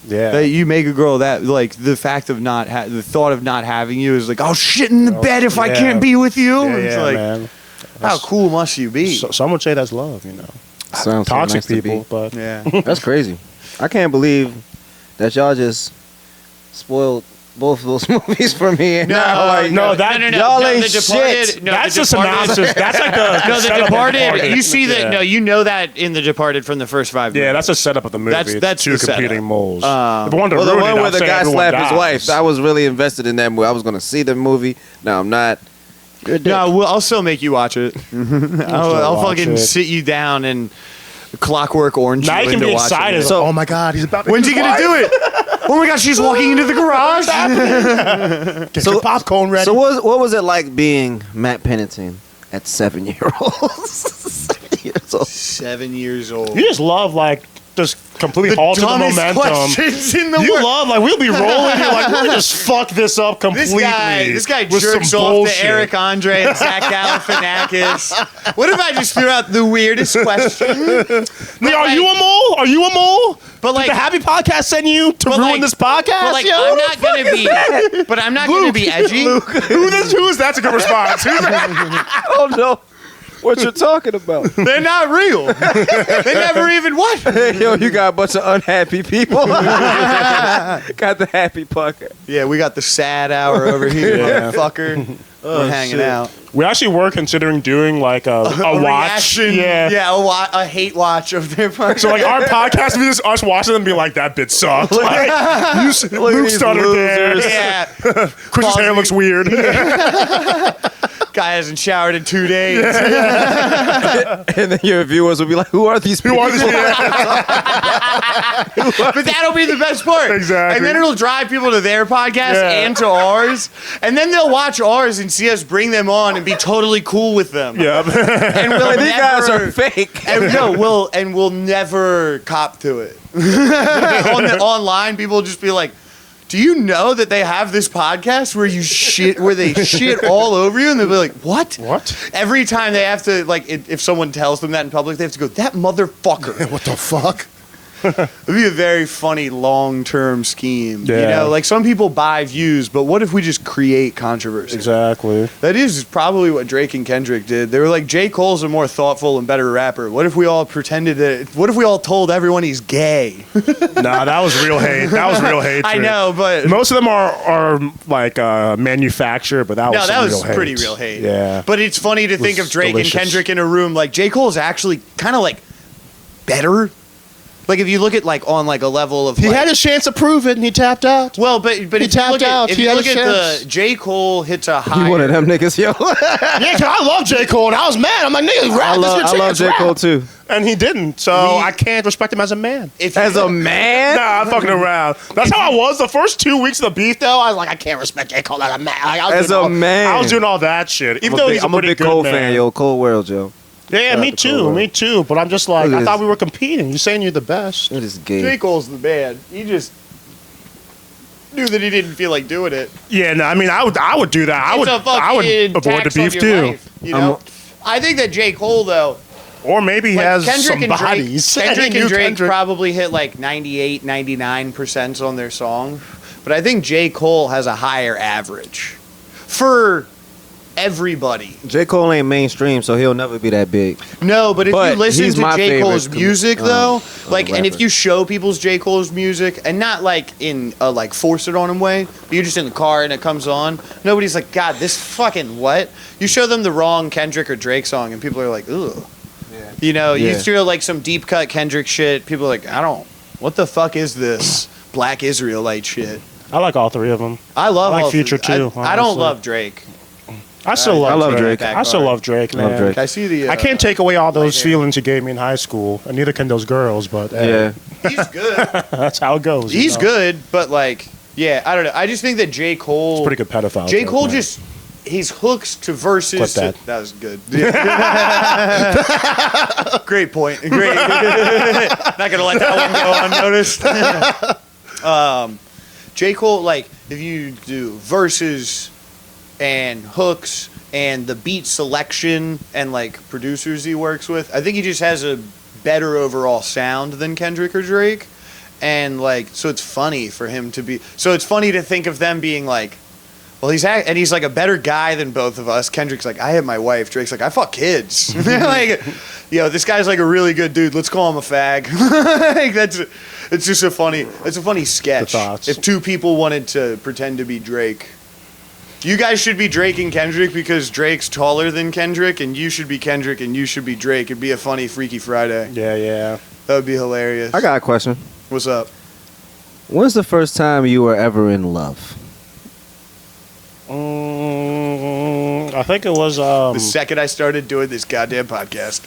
yeah. That you make a girl that, like, the fact of not the thought of not having you is like, I'll shit in the bed if I yeah. can't be with you. yeah, It's yeah, like, man. how cool must you be? Some would say that's love, you know. Sounds so Toxic nice to people, be. but Yeah. That's crazy. I can't believe that y'all just spoiled both of those movies for me. And now, like, no, that- y'all ain't The Departed, shit. that's The a Departed- synopsis. That's like the No, The setup of Departed. You see that? Yeah. No, you know that in The Departed from the first 5 minutes. Yeah, that's a setup of the movie. That's It's two the setup. competing moles. If I wanted to Well, the ruin one it, where I'll the say guy everyone slapped his dies. wife, I was really invested in that movie. I was going to see the movie. No, I'm not. You're a dick. No, I'll still make you watch it. I'll watch fucking it. sit you down and Clockwork Orange. Now you can into be watching excited. it. So, oh my God, he's about to. When's he gonna do it? Oh my God, she's walking into the garage. Get your popcorn ready. So what was it like being Matt Pennington at 7 years old? 7 years old. you just love like just completely The halting the dumbest momentum. questions in the You world. love like we'll be rolling. You're like we'll just fuck this up completely. This guy with jerks some off bullshit. to Eric Andre and Zach Galifianakis. What if I just threw out the weirdest question? Like, are you a mole? Are you a mole? But like, Did the Happy Podcast send you to but ruin like- this podcast? but like, yo? I'm not gonna be. But I'm not gonna be edgy. Who is that's a good response. Who's that? Oh, no. What you talking about? They're not real. They never even what? Yo, you got a bunch of unhappy people. Got the happy pocket. Yeah, we got the sad hour over here, Yeah. motherfucker. We're hanging shit. out. We actually were considering doing like a watch. Reaction, Yeah. a hate watch of their podcast. So like our podcast would be just us watching them and be like, that bit sucked. Like, Look at Luke these stuttered there. losers. yeah, Chris's hair looks weird. guy hasn't showered in 2 days. And then your viewers will be like, who are these people? But that'll be the best part. Exactly. And then it'll drive people to their podcast Yeah. and to ours. And then they'll watch ours and see us bring them on and be totally cool with them. Yeah. And we'll These guys never, are fake. and we'll never cop to it. Online, people will just be like, do you know that they have this podcast where they shit all over you? And they'll be like, what? What? Every time they have to, like, if someone tells them that in public, they have to go, that motherfucker. What the fuck? It'd be a very funny long-term scheme. You Yeah. know, like some people buy views, but what if we just create controversy? Exactly. That is probably what Drake and Kendrick did. They were like, J. Cole's a more thoughtful and better rapper. What if we all pretended that? What if we all told everyone he's gay? Nah, that was real hate. That was real hatred. I know, but Most of them are like manufactured, but that was no, that some was real hate. pretty real hate. Yeah. But it's funny to think of was Drake delicious. and Kendrick in a room. Like J. Cole's actually kind of like better. Like if you look at like on like a level of He like, had his chance to prove it, and he tapped out. well, but He if you tapped look out. at if He you had look a at chance. the J. Cole hits a He higher. one of them niggas, yo. Yeah, 'cause I love J. Cole, and I was mad. I'm like, nigga, rap. I love J. Cole too. And he didn't, so He- I can't respect him as a man. If As you- a man, Nah, I'm fucking around. That's how I was the first 2 weeks of the beef, though. I was like, I can't respect J. Cole as a man. Like, I was As doing a all- man. I was doing all that shit. Even though he's a I'm a pretty big good Cole man. fan, yo. Cole World, yo. Yeah, Shout me out to Cole too. World. Me too. But I'm just like, Look at I thought this. we were competing. You're saying you're the best. It is J. gay. Cole's the man. He just knew that he didn't feel like doing it. Yeah, no, I mean, I would do that. I would avoid the tax on beef your too. life, you know? I think that J. Cole though, Or maybe he like has Kendrick some and Drake, bodies. Kendrick Any new and Drake Kendrick. probably hit like 98, 99% on their song, but I think J. Cole has a higher average for everybody. J. Cole ain't mainstream, so he'll never be that big. No, but if But you listen he's to my J. favorite Cole's music, um, though, like, and if rapper. you show people's J. Cole's music, and not like in a like force it on them way, but you're just in the car and it comes on, nobody's like, God, this fucking what? You show them the wrong Kendrick or Drake song, and people are like, ugh. You know, you Yeah. throw like some deep cut Kendrick shit, people are like, what the fuck is this Black Israelite shit? I like all three of them. I love I like all Future three. too, I don't honestly. love Drake. I still I love love Drake. Drake. I still love Drake, man. Love Drake. I see the. I can't take away all those like it. feelings you gave me in high school, and neither can those girls. But hey, Yeah. He's good. that's how it goes. He's you know? good, but like, yeah, I don't know. I just think that J. Cole. It's pretty good pedophile. J. joke, Cole man. just his hooks to verses. Clip that. That was good. Great point. Great. Not gonna let that one go unnoticed. J. Cole, like, if you do verses and hooks and the beat selection and like producers he works with, I think he just has a better overall sound than Kendrick or Drake. And like, so it's funny for him to be. So it's funny to think of them being like, well, he's like a better guy than both of us. Kendrick's like, I have my wife. Drake's like, I fuck kids. Like, this guy's like a really good dude. Let's call him a fag. Like, it's just a funny sketch. The thoughts. If two people wanted to pretend to be Drake, you guys should be Drake and Kendrick because Drake's taller than Kendrick, and you should be Kendrick and you should be Drake. It'd be a funny Freaky Friday. Yeah. That would be hilarious. I got a question. What's up? When's the first time you were ever in love? I think it was. The second I started doing this goddamn podcast.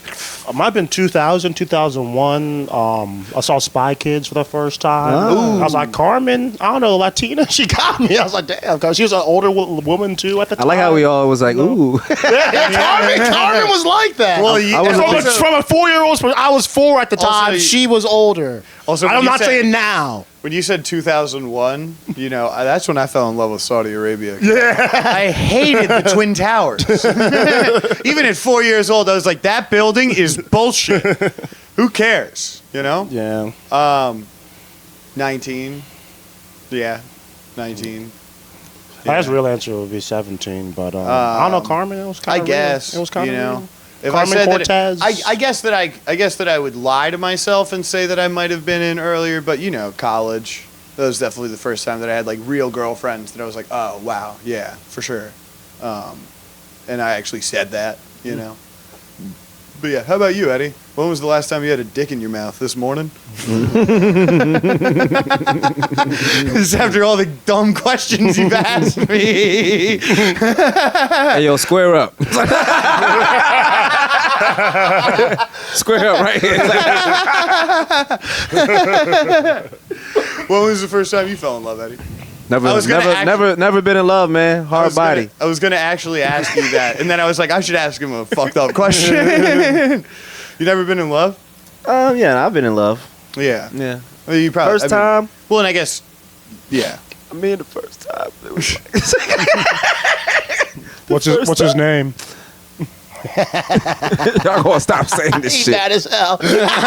It might have been 2000, 2001. I saw Spy Kids for the first time. Oh. I was like, Carmen, I don't know, Latina. She got me. I was like, damn, because she was an older woman too at the I time. like how we all was like, ooh. Carmen was like that. Well, I was from a 4-year-old, I was 4 at the time. Also, she was older. Also, I'm when you not said- saying now. When you said 2001, that's when I fell in love with Saudi Arabia. Yeah. I hated the Twin Towers. Even at 4 years old, I was like, that building is bullshit. Who cares? You know? Yeah. 19. Yeah. 19. I guess real answer would be 17, but I don't know, Carmen. It was kind I of guess. It was kind of real. If Carmen I said Cortez. That I guess that I would lie to myself and say that I might have been in earlier, but college. That was definitely the first time that I had like real girlfriends that I was like, oh wow, yeah, for sure. And I actually said that, But yeah, how about you, Eddie? When was the last time you had a dick in your mouth? This morning? This is after all the dumb questions you've asked me. Hey, yo, square up. Square up right here. When was the first time you fell in love, Eddie? Never, I was gonna never been in love, man. Hard body. I was gonna actually ask you that, and then I was like, I should ask him a fucked up question. You never been in love? Yeah, I've been in love. Yeah. Yeah. Well, you probably First time. Well, and I guess, yeah. I mean, the first time. It was What's his name? y'all gonna stop saying this shit. Bad as hell. I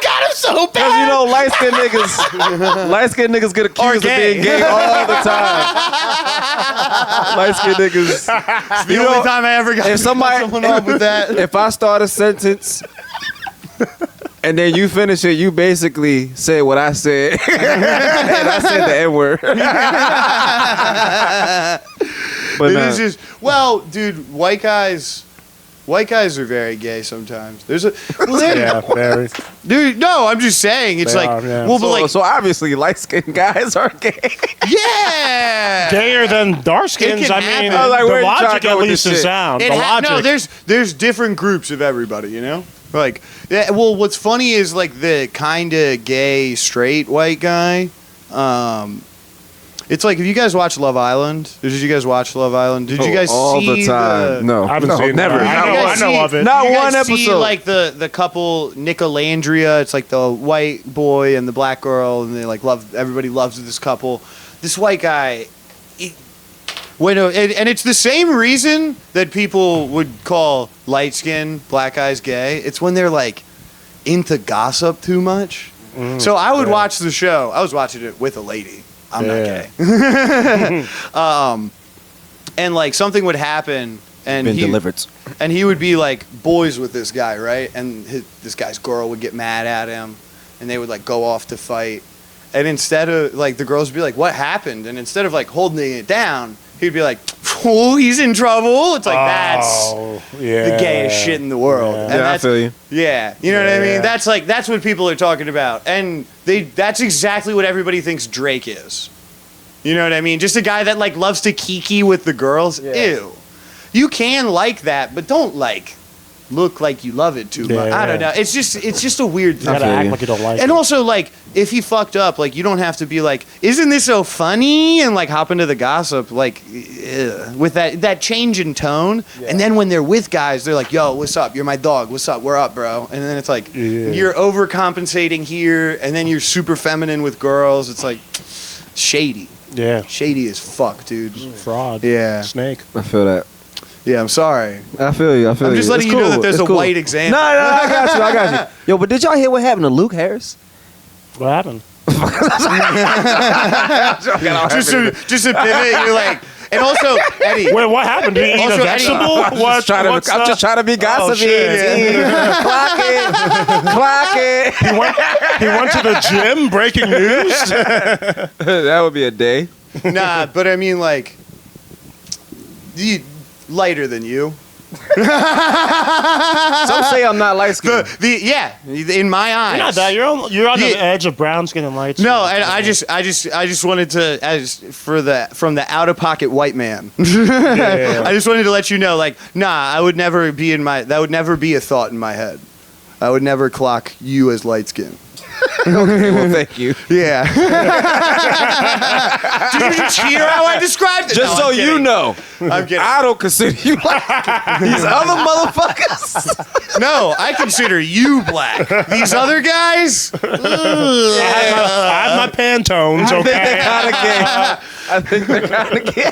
got him so bad. Cause light skinned niggas get accused of gay. being gay all the time. Light skinned niggas. The only time I ever got if somebody- someone up with that. If I start a sentence and then you finish it, you basically say what I said. And I said the N-word. But It nah. is just, well, dude, white guys, White guys are very gay sometimes. There's a well, Yeah, very. dude. No, I'm just saying. It's They like are, yeah. well, but like So obviously, light-skinned guys are gay. yeah. Gayer than dark skins. It can I mean, happen. I was like, the where you trying to logic go at with least this is shit? sound. The logic. No, there's different groups of everybody, you know? Like, yeah, well, what's funny is, like, the kind of gay, straight white guy, it's like, have you guys watched Love Island? Did you guys watch Love Island? Did you guys all see the time? No, I haven't no, seen it. never. I know, You guys I know see- of it. Not you guys one see, episode. like, the couple, Nicolandria, it's like the white boy and the black girl, and they, like, everybody loves this couple. This white guy... and it's the same reason that people would call light-skinned black guys gay. It's when they're like into gossip too much. So I would watch the show. I was watching it with a lady. I'm not gay. And like something would happen, and Been delivered. and he would be like boys with this guy, right? And this guy's girl would get mad at him, and they would like go off to fight. And instead of like the girls would be like, "What happened?" And instead of like holding it down, he'd be like, "Oh, he's in trouble." It's like that's the gayest shit in the world. Yeah. And Yeah, I that's, feel you. yeah, you know what I Yeah. mean? That's what people are talking about. And that's exactly what everybody thinks Drake is. You know what I mean? Just a guy that like loves to kiki with the girls. Ew. You can like that, but don't like look like you love it too much. I don't know. It's just a weird You thing. gotta feel act you. like you don't like And it. also, like, if he fucked up, like, you don't have to be like, isn't this so funny? And, like, hop into the gossip, like, with that change in tone. And then when they're with guys, they're like, yo, what's up? You're my dog. What's up? We're up, bro. And then it's like, you're overcompensating here, and then you're super feminine with girls. It's like, shady. Yeah. Shady as fuck, dude. Fraud. Yeah. Snake. I feel that. Yeah, I'm sorry. I feel you. I feel I'm you. just letting It's you know cool. that there's It's a cool. white example. No, I got you. Yo, but did y'all hear what happened to Luke Harris? What happened? Just to pivot, you're like, and also, Eddie. Wait, what happened? Did he eat Also, a vegetable? I'm just trying to be gossipy. shit. Clock it. He went to the gym. Breaking news. That would be a day. Nah, but I mean, like, lighter than you. Some say I'm not light skinned. In my eyes. You're not that. You're on the Yeah. edge of brown skin and light skin. No, and I just wanted to, from the out of pocket white man. Yeah. I just wanted to let you know, like, nah, that would never be a thought in my head. I would never clock you as light skin. Okay, well, thank you. Yeah. Did you just hear how I described it? Just No, so I'm you kidding. know, I'm kidding. I don't consider you like these other motherfuckers. No, I consider you black. These other guys. I have my Pantones. I think Okay. they're kind of gay. I think they're kind of gay.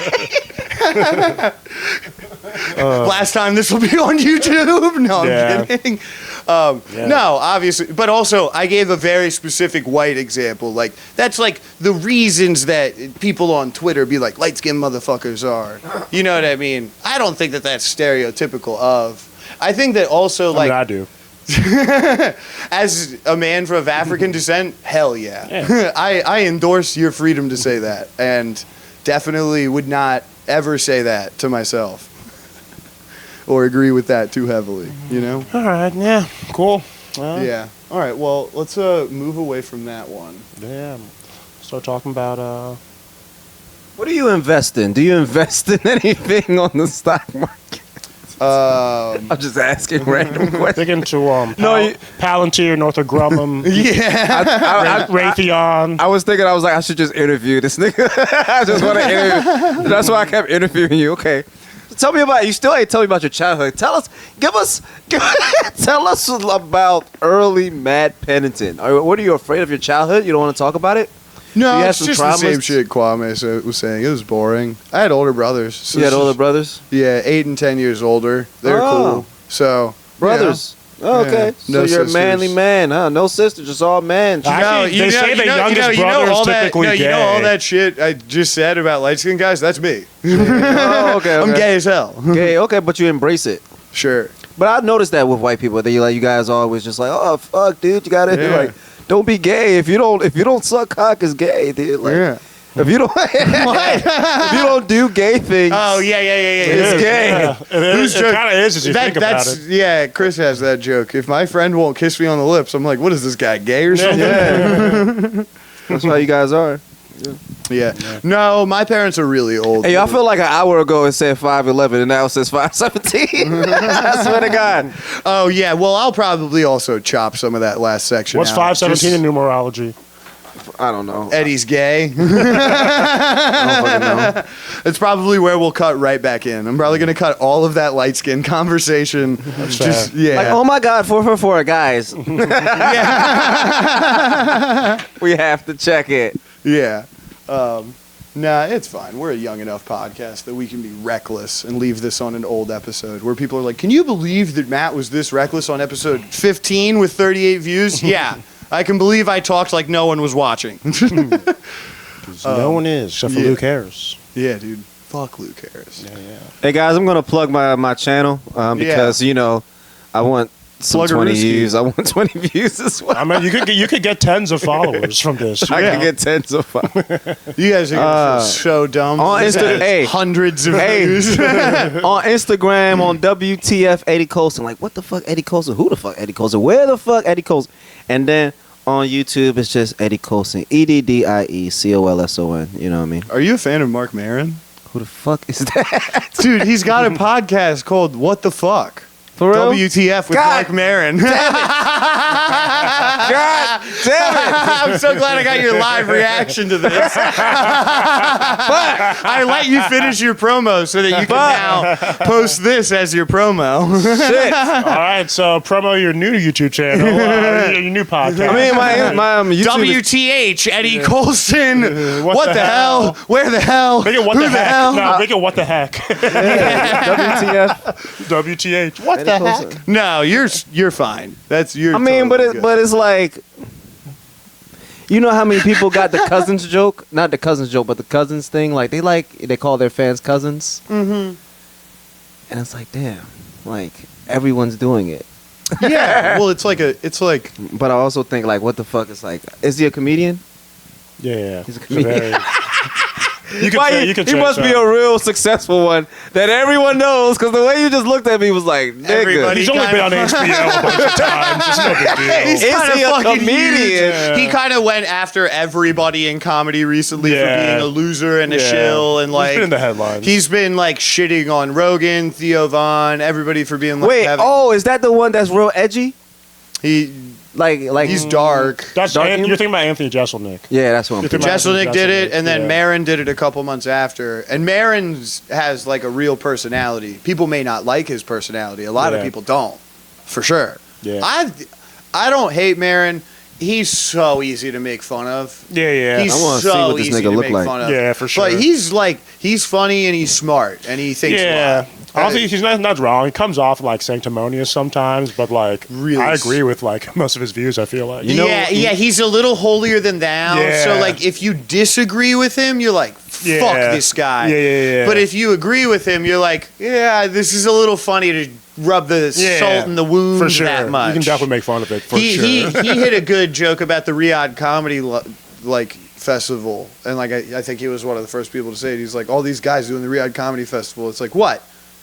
Last time this will be on YouTube. No, I'm Yeah. kidding. Yeah. No, obviously, but also I gave a very specific white example. Like that's like the reasons that people on Twitter be like light skinned motherfuckers are. You know what I mean? I don't think that that's stereotypical of. I think that also like I do. as a man of African descent, hell yeah. Yeah. I endorse your freedom to say that, and definitely would not ever say that to myself or agree with that too heavily. You know? All right. Yeah. Cool. Well, Yeah. All right. Well, let's move away from that one. Yeah. Start talking about What do you invest in? Do you invest in anything on the stock market? I'm just asking random questions. dig into No, Palantir, Northrop Grumman, Yeah. Raytheon. I was thinking, I was like, I should just interview this nigga. I just want to interview. That's why I kept interviewing you. Okay. Tell me about, you still ain't tell me about your childhood. Tell us about early Matt Pennington. What are you afraid of your childhood? You don't want to talk about it? No, You had it's some just the same traumas? shit Kwame was saying. It was boring. I had older brothers. So You had it's older just- brothers? Yeah, 8 and 10 years older. They're Oh. cool. So Brothers. Oh, okay. Yeah. So No you're sisters. a manly man, huh? No sisters, just all men. Actually, they say the youngest brother is typically You know all gay. that shit I just said about light skinned guys? That's me. Oh, okay. I'm gay as hell. Gay, okay, but you embrace it. Sure. But I noticed that with white people, you guys always just like, oh fuck, dude, you gotta Yeah. like, don't be gay. If you don't suck cock, is gay, dude. Like, Yeah. If you don't, if you don't do gay things, Oh yeah. it's gay. Yeah. Whose It joke? kind of is as you think about it. Yeah, Chris has that joke. If my friend won't kiss me on the lips, I'm like, what is this guy, gay or something? Yeah. That's how you guys are. Yeah. No, my parents are really old. Hey, I feel like an hour ago it said 5'11", and now it says 5'17". I swear to God. Oh yeah. Well, I'll probably also chop some of that last section. What's out. 517 in numerology? I don't know. Eddie's gay. I don't fucking know. It's probably where we'll cut right back in. I'm probably gonna cut all of that light skin conversation. Just fair. yeah. Like, oh my God, 444, guys. We have to check it. Yeah. Nah, it's fine. We're a young enough podcast that we can be reckless and leave this on an old episode where people are like, can you believe that Matt was this reckless on episode 15 with 38 views? Yeah. I can believe I talked like no one was watching. No one is, except for yeah. Luke Harris. Yeah, dude. Fuck Luke Harris. Yeah. Hey guys, I'm gonna plug my channel because I want some Plug a 20 Ruski. views. I want 20 views as well. I mean, you could get tens of followers from this. I can get tens of followers. You guys are gonna feel so dumb. on This Insta- has hey. hundreds of Hey. views. On Instagram, on WTF Eddie Colson. Like, what the fuck, Eddie Colson? Who the fuck, Eddie Colson? Where the fuck, Eddie Colson? And then on YouTube, it's just Eddie Colson. EDDIECOLSON. You know what I mean? Are you a fan of Mark Maron? Who the fuck is that? Dude, he's got a podcast called What the Fuck? For real? WTF with God Mark Maron. God damn it! I'm so glad I got your live reaction to this. I let you finish your promo so that you can now post this as your promo. Shit. All right, so promo your new YouTube channel, your new podcast. I mean, my YouTube is- WTH, Eddie Colson. What What the the hell? Where the hell? Make it what Who the heck? hell? No, make it what the heck. WTF. WTH. What Eddie the Colson. heck? No, you're fine. That's your. I mean, but it's like, you know how many people got the cousins joke? Not the cousins joke, but the cousins thing. Like they call their fans cousins. Mm-hmm. And it's like, damn, like everyone's doing it. yeah. Well, it's like. But I also think like, what the fuck is like? Is he a comedian? Yeah. He's a comedian. You can Why say, he, you can he say must so. be a real successful one that everyone knows, because the way you just looked at me was like, nigga. Everybody- He's only been on HBO a bunch of times. It's no big deal. He's Is kinda he a fucking comedian? huge. Yeah. He kind of went after everybody in comedy recently for Yeah. being a loser and a Yeah. shill, and like He's been in the headlines. he's been like shitting on Rogan, Theo Von, everybody for being like. Wait, is that the one that's real edgy? he Like he's dark. That's Dark you're humor? thinking about Anthony Jeselnik. yeah, that's what I'm You're thinking. thinking Jeselnik did it, and then Yeah. Maron did it a couple months after. And Maron has like a real personality. People may not like his personality. A lot of Yeah. people don't, for sure. Yeah. I don't hate Maron. He's so easy to make fun of. Yeah. He's I wanna see so what this easy nigga to look make like. fun of. Yeah, for sure. But he's funny and he's smart and he thinks a Yeah. lot. I don't think he's not wrong. He comes off like sanctimonious sometimes, but like Really I agree with like most of his views. I feel like yeah, he's a little holier than thou. Yeah. So like, if you disagree with him, you're like, fuck Yeah. this guy. Yeah. But if you agree with him, you're like, yeah, this is a little funny to rub the salt in the wound for sure, that much. you can definitely make fun of it. For sure. He hit a good joke about the Riyadh Comedy Festival, and like I think he was one of the first people to say it. He's like, all these guys doing the Riyadh Comedy Festival. It's like, what?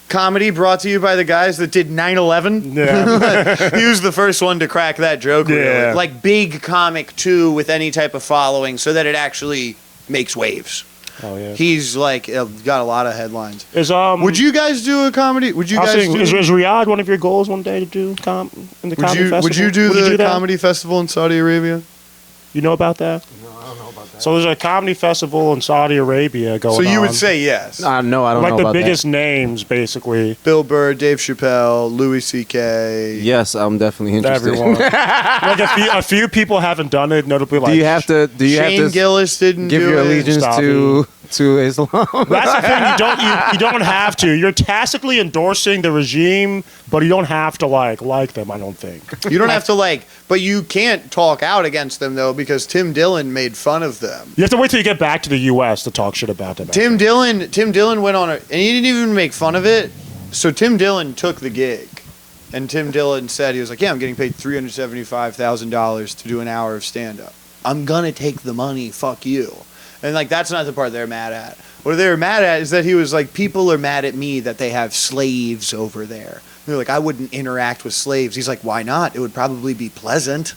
Comedy brought to you by the guys that did 9/11? Yeah. He was the first one to crack that joke. Really. Yeah. Like big comic too, with any type of following, so that it actually makes waves. Oh yeah. He's like got a lot of headlines. Is Would you guys do a comedy? Would you I was guys saying, do? is Riyadh one of your goals one day to do in the comedy festival? Would you do the that? comedy festival in Saudi Arabia? You know about that? No, I don't know about that. So there's a comedy festival in Saudi Arabia going So on. you would say yes. I know, I don't like know the about biggest names, basically. Bill Burr, Dave Chappelle, Louis C.K. that. Yes, I'm definitely interested. Everyone. like a few people haven't done it. Notably, like Do you have to Shane Gillis didn't give do your it. allegiance Stop to Islam? That's the thing. You don't have to. You're tacitly endorsing the regime, but you don't have to like them. I don't think. You don't have to but you can't talk out against them though, because Tim Dillon made fun of them. You have to wait till you get back to the U.S. to talk shit about them. Tim Dillon went on and he didn't even make fun of it. So Tim Dillon took the gig, and Tim Dillon said, he was like, yeah, I'm getting paid $375,000 to do an hour of stand-up. I'm gonna take the money, fuck you. And like that's not the part they're mad at. What they were mad at is that he was like, people are mad at me that they have slaves over there. They're like, I wouldn't interact with slaves. He's like, why not? It would probably be pleasant.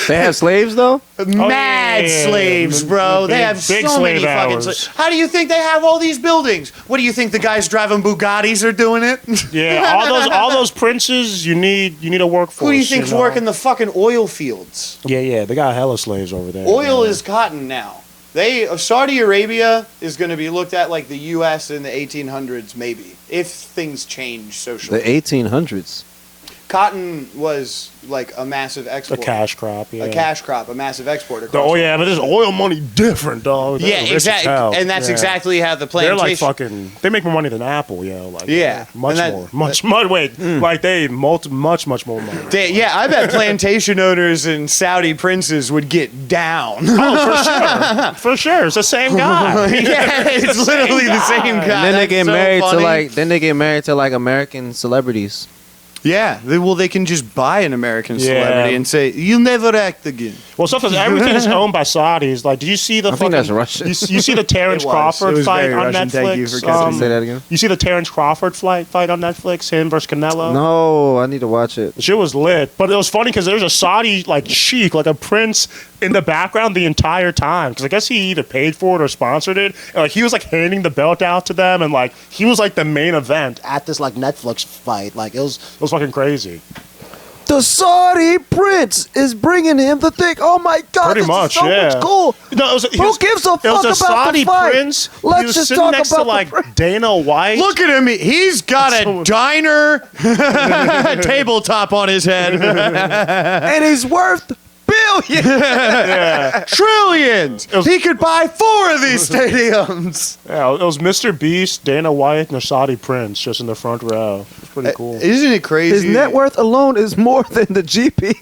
They have slaves though? Mad slaves, bro. They have big so many slave fucking hours. slaves. How do you think they have all these buildings? What do you think the guys driving Bugattis are doing it? Yeah, all those princes, you need a workforce. Who do you think's know? working the fucking oil fields? Yeah, they got hella slaves over there. Oil man. is cotton now. Saudi Arabia is going to be looked at like the U.S. in the 1800s, maybe, if things change socially. The 1800s. Cotton was like a massive a export. cash crop. Yeah, A cash crop, a massive export. Oh yeah, but this oil money different, dog. They're Yeah, rich as exactly. hell. And that's Yeah. exactly how the They're plantation. like fucking. They make more money than Apple, yo. Like Yeah, much and that- more, much. Wait, like they much more money. Yeah, I bet plantation owners and Saudi princes would get down. Oh, for sure. It's the same guy. Yeah, it's literally the same guy. And then they That's get so married funny. to like American celebrities. Yeah, they can just buy an American Yeah. celebrity and say, "You'll never act again." Well, stuff is everything is owned by Saudis. Like, did you see the? I think that's Russian. You see the Terrence It was. Crawford It was fight very on Russian. Netflix? Thank you for catching Say that again. You see the Terrence Crawford fight on Netflix? Him versus Canelo. No, I need to watch it. The shit was lit, but it was funny because there's a Saudi like sheik, like a prince, in the background the entire time. Because I guess he either paid for it or sponsored it. And, like he was like handing the belt out to them, and like he was like the main event at this like Netflix fight. Like it was fucking crazy. The Saudi prince is bringing him the thing. Oh my God, Pretty this much, is so yeah. much cool. No, Who gives a fuck It was a about Saudi the fight? prince. Let's he was just sitting talk next about to the like prince. Dana White. Look at him. He's got a So- diner tabletop on his head. And he's worth billions. Yeah. Trillions. was- He could buy 4 of these stadiums. Yeah, it was Mr. Beast, Dana White, and the Saudi prince just in the front row. It's pretty cool. Isn't it crazy? His net worth alone is more than the GDP.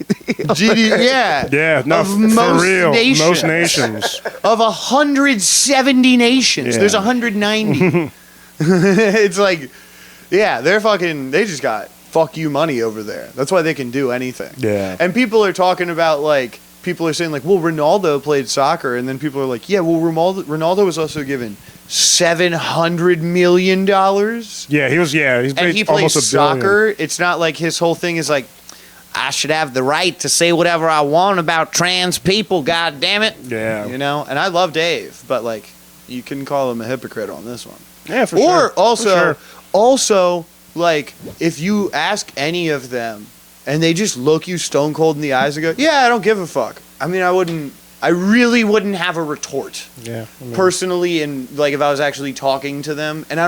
Yeah. Yeah, no, Of for most real. nations. Most nations. Of 170 nations. Yeah. There's 190. It's like, yeah, they just got fuck you money over there. That's why they can do anything. Yeah. And people are talking about like, people are saying like, well, Ronaldo played soccer. And then people are like, yeah, well, Ronaldo was also given $700 million. Yeah, he's And made he almost plays $1 billion. soccer. It's not like his whole thing is like, I should have the right to say whatever I want about trans people, god damn it. Yeah. You know? And I love Dave, but like, you can call him a hypocrite on this one. Yeah, for Or sure. also, like, if you ask any of them and they just look you stone cold in the eyes and go, yeah, I don't give a fuck. I mean, I really wouldn't have a retort Yeah. I mean, personally, and like if I was actually talking to them, and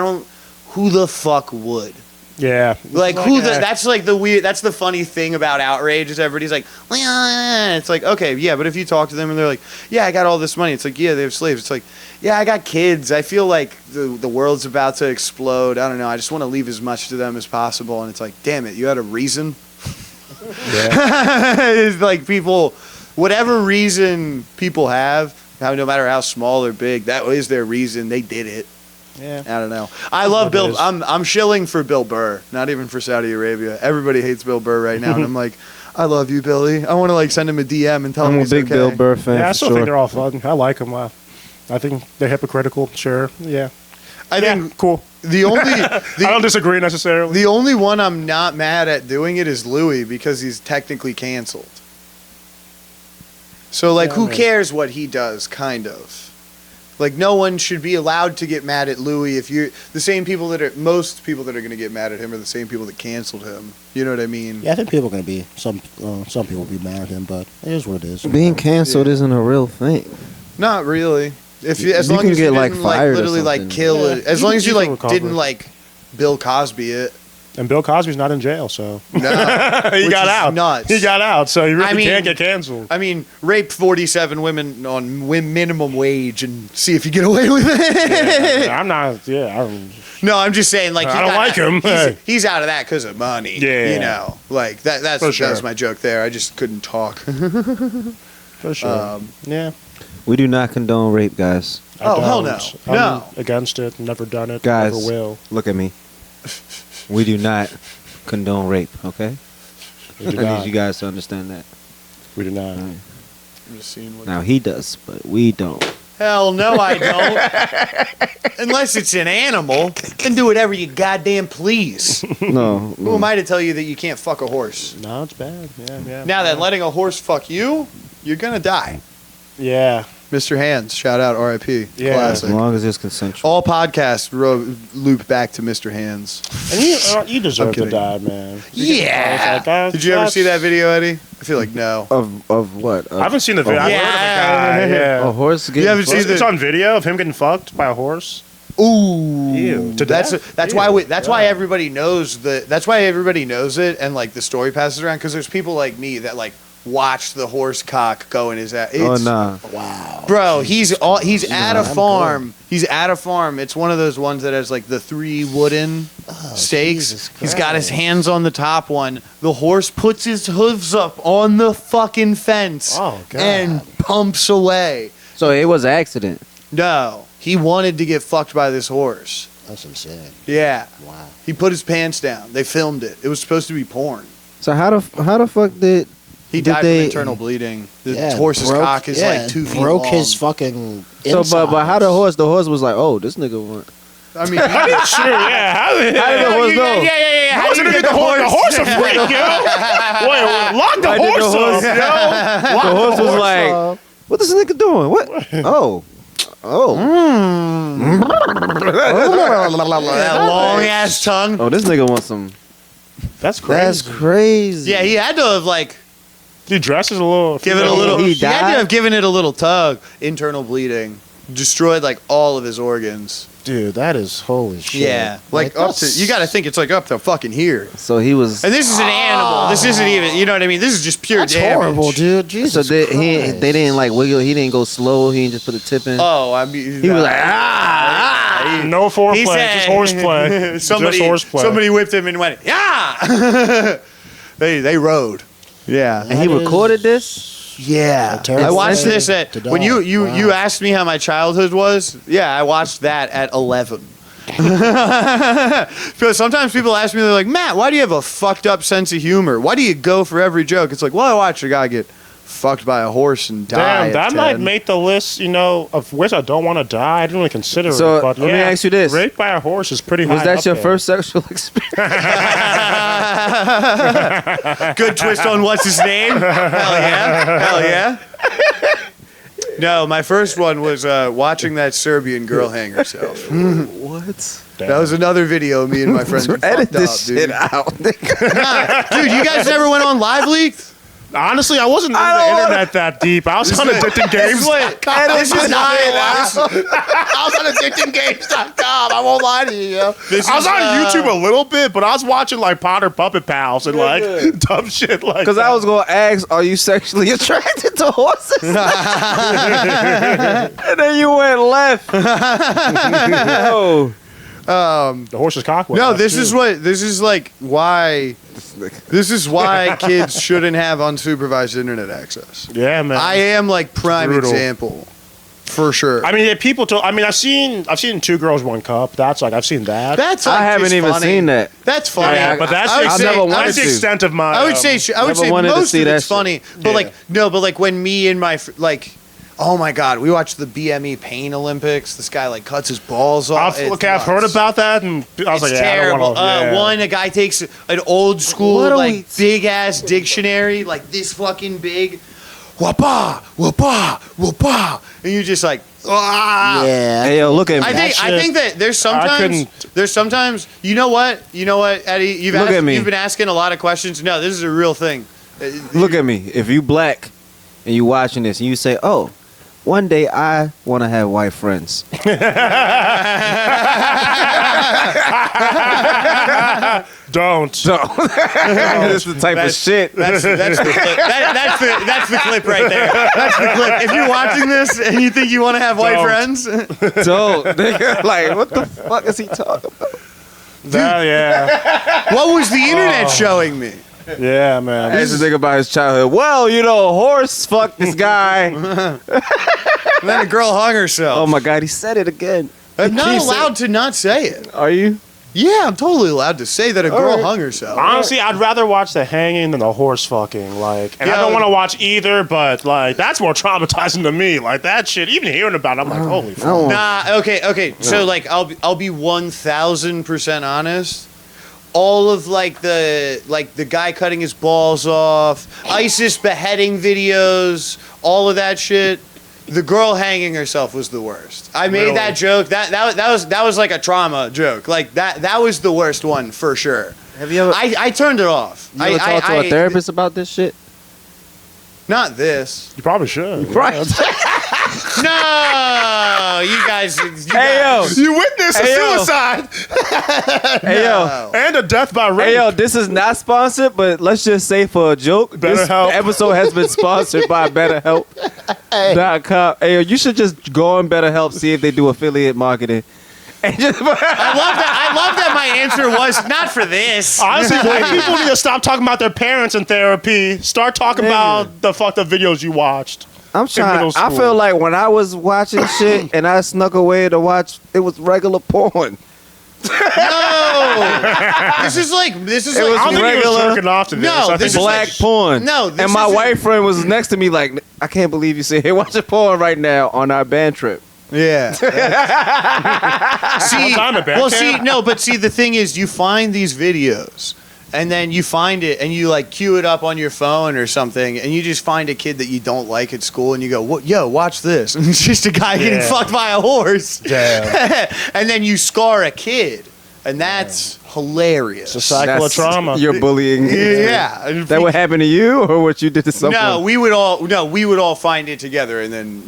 who the fuck would? yeah. Like that's like that's the funny thing about outrage is everybody's like, well, it's like, okay, yeah, but if you talk to them and they're like, yeah, I got all this money, it's like, yeah, they have slaves. It's like, yeah, I got kids. I feel like the world's about to explode. I don't know. I just want to leave as much to them as possible. And it's like, damn it, you had a reason. Yeah. It's like people, whatever reason people have, no matter how small or big, that is their reason. They did it. Yeah. I don't know. I love It Bill. is. I'm shilling for Bill Burr, not even for Saudi Arabia. Everybody hates Bill Burr right now, and I'm like, I love you, Billy. I want to like send him a DM and tell him I'm a he's big okay. Bill Burr fan. Yeah, I for still sure. think they're all fun. I like them. I think they're hypocritical. Sure. Yeah. I think cool. the only I don't disagree necessarily. the only one I'm not mad at doing it is Louis because he's technically canceled. So like, Yeah, who man. cares what he does? Kind of. Like, no one should be allowed to get mad at Louis if you're the same people most people that are going to get mad at him are the same people that canceled him. You know what I mean? Yeah, I think people are going to be some people will be mad at him, but it is what it is. Being canceled isn't a real thing. Not really. As You long can as you get, like, didn't fired or literally like something. kill Yeah, it. As you long can- as you you can like recover. didn't like Bill Cosby it. And Bill Cosby's not in jail, so No. he Which got is out. nuts. He got out, so he really I mean- can't get canceled. I mean, rape 47 women on minimum wage and see if you get away with it. Yeah, I'm not. Yeah, I don't. No, I'm just saying, like, I don't like him. He's out of that because of money. Yeah. You know, like that's For sure. that was my joke there. I just couldn't talk. For sure. Yeah. We do not condone rape, guys. I Oh, hell don't. no. I'm No. against it. Never done it. Guys. Never will. Look at me. We do not condone rape, okay? We I do need not. you guys to understand that. We do not. I'm just seeing what. Now he does, but we don't. Hell no, I don't. Unless it's an animal, then do whatever you goddamn please. No. Who am I to tell you that you can't fuck a horse? No, it's bad. Yeah. Now that letting a horse fuck you, you're gonna die. Yeah. Mr. Hands, shout out, R.I.P. Yeah. As Classic. long as it's consensual. All podcasts loop back to Mr. Hands. And you deserve to kidding. die, man. Yeah. Did you ever see that video, Eddie? I feel like no. Of what? I haven't seen the video. I've heard of the guy. A Yeah. horse getting haven't fucked? seen It's on video of him getting fucked by a horse. Ooh. Ew. To That's death? that's Ew. why that's why Yeah. everybody knows that's why everybody knows it, and like the story passes around because there's people like me that like watched the horse cock go in his ass. Oh nah. Wow. Bro, he's at a I'm farm. He's at a farm. It's one of those ones that has like the 3 wooden stakes. Jesus He's got his Christ. hands on the top one. The horse puts his hooves up on the fucking fence Oh, God. and pumps away. So it was an accident. No, he wanted to get fucked by this horse. That's insane. Yeah. Wow. He put his pants down. They filmed it. It was supposed to be porn. So how the fuck did He Did died they- from internal bleeding. The Yeah, horse's broke- cock is like 2 feet broke long. his fucking. so? But how the insides. horse was like, oh, this nigga want. I mean, Sure, yeah. How How did the horse yeah, know? yeah. How did you get the horse? The horse a freak, yo. Wait, lock the Why did the horse horse- up, yo. Lock The horse was like, Uh, what this nigga doing? What? Oh. that long ass tongue. Oh, this nigga wants some. That's crazy. That's crazy. Yeah, he had to have like He dresses a little. give it a little. He He had died? to have given it a little tug. Internal bleeding destroyed like all of his organs. dude, that is holy shit. Yeah, like up to. that's- You got to think it's like up to fucking here. So he was. And this is an animal. This isn't even. You know what I mean? This is just pure That's damage. horrible, dude. So Jesus they Christ. didn't like wiggle. He didn't go slow. He didn't just put the tip in. Oh, I mean, He was like, ah. No He foreplay, said- just horseplay. somebody, Just horseplay. somebody whipped him and went, yeah. they rode. Yeah. And he That is- recorded this. Yeah, terrible I watched thing this at to when die. you Wow. asked me how my childhood was. Yeah, I watched that at 11. Because sometimes people ask me, they're like, Matt, why do you have a fucked up sense of humor? Why do you go for every joke? It's like, well, I watched a guy get fucked by a horse and die. Damn, at that might 10. make the list, of which I don't want to die. I didn't really consider So, it. But let me yeah, ask you this. Raped by a horse is pretty high. Was that up your there. first sexual experience? Good twist on what's his name? Hell yeah. Hell yeah. No, my first one was watching that Serbian girl hang herself. What? That was another video of me and my friends. Edit fucked this up, dude. shit out. nigga. Nah, dude, you guys never went on Live Leak? Honestly, I wasn't in I the don't wanna- internet that deep. I was on This addicting is games. what- This is why. I was on addictinggames.com. I won't lie to you, yo. I was on YouTube a little bit, but I was watching like Potter Puppet Pals and like dumb shit like. Because I was gonna ask, are you sexually attracted to horses? And then you went left. No. the horse's cock. No, this is why. This is why kids shouldn't have unsupervised internet access. Yeah, man. I am like prime Brutal. example, for sure. I mean, yeah, people. I've seen 2 Girls, 1 Cup. That's like I've seen that. That's like I haven't just even funny. seen that. That's funny. Yeah, but that's I would the- say- I've never I would wanted that's the to. extent of my. I would say I would Never say wanted to most see of that it's shit. funny, but Yeah. like when me and my oh my god, we watched the BME Pain Olympics. This guy like cuts his balls off. I've heard about that, and I was It's like, yeah, terrible. I don't wanna, A guy takes an old school What are we- like big ass dictionary, like this fucking big, wapa wapa wapa, and you just like ah. Yeah. Hey, yo, look at me. I think that there's sometimes you know what Eddie, Look at me. you've been asking a lot of questions. No, this is a real thing. Look at me. If you black and you watching this and you say, oh, one day I want to have white friends. Don't. So, this is the type of shit. That's the clip. That's the clip right there. That's the clip. If you're watching this and you think you want to have white Don't. friends, Don't. Nigga, like, what the fuck is he talking about? Yeah, what was the internet showing me? yeah, man. I used to think about his childhood. Well, horse fucked this guy. And then a girl hung herself. Oh my God, he said it again. I'm not He said- allowed to not say it. Are you? Yeah, I'm totally allowed to say that a girl hung herself. Honestly, I'd rather watch the hanging than the horse fucking. Like, and I Yeah. don't want to watch either, but like that's more traumatizing to me. Like that shit, even hearing about it, I'm like, holy fuck. Nah, okay. So like, I'll be 1,000% honest. All of like the guy cutting his balls off, ISIS beheading videos, all of that shit. The girl hanging herself was the worst. I made Really? that joke. That was like a trauma joke. Like that was the worst one for sure. Have you ever, I turned it off. you ever talked to a therapist about this shit? Not this. You probably should. Right. No, you guys. Hey, yo. You witnessed Hey, a yo. suicide Hey, yo. No. and a death by rape. Hey, yo, this is not sponsored, but let's just say for a joke, this BetterHelp. episode has been sponsored by BetterHelp.com. Hey, yo, you should just go on BetterHelp, see if they do affiliate marketing. And just, I love that my answer was not for this. Honestly, white people need to stop talking about their parents in therapy. Start talking about the fucked up videos you watced. I'm trying. middle I school. feel like when I was watching shit and I snuck away to watch, it was regular porn. No, this is like I was don't think he regular- was jerking off to this. No, I think this is it's Black like- porn. No, this and my isn't- white friend was next to me like, I can't believe you sit here watching porn right now on our band trip. Yeah. See, time at band well, camp. see, the thing is, you find these videos, and then you find it, and you like queue it up on your phone or something, and you just find a kid that you don't like at school, and you go, "What? Yo, watch this!" And it's just a guy getting Yeah. fucked by a horse. Damn. And then you scar a kid, and that's hilarious. It's a cycle of trauma. You're bullying. Yeah. That would happen to you, or what you did to someone? No, we would all find it together and then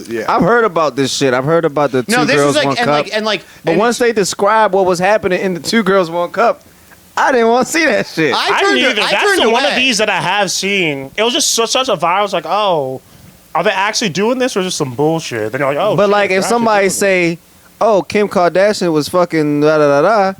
yeah. I've heard about this shit. I've heard about the two No, this girls, is like one and cup. like but and once they described what was happening in the two girls, one cup, I didn't want to see that shit. I I turned didn't either. I That's turned the one of away. these that I have seen. It was just such a vibe. I was like, oh, are they actually doing this or just some bullshit? Then you're like, oh. but shit, like, they're if actually somebody doing say, "Oh, Kim Kardashian was fucking da da da da,"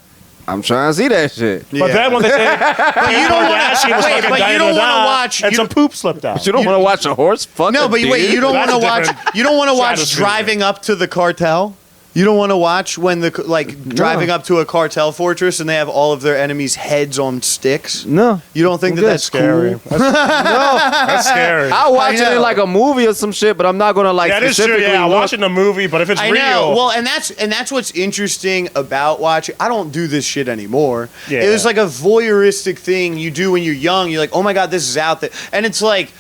I'm trying to see that shit. it. But then when they say, but you don't wanna- wait, but you don't wanna watch- and you- some poop slipped out. You don't want to watch a horse fuck No, a but wait, dude? you don't That's want to a watch. different You don't want to watch stratosphere. driving up to the cartel. You don't want to watch when driving up to a cartel fortress and they have all of their enemies' heads on sticks. No, You don't think I'm that good. that's Scary. cool? That's scary. I'll watch it know. in like a movie or some shit, but I'm not gonna like That is true. specifically Yeah, I'm look- watching a movie, but if it's I real, know. Well, and that's what's interesting about watching. I don't do this shit anymore. Yeah. It was like a voyeuristic thing you do when you're young. You're like, oh my god, this is out there, and it's like.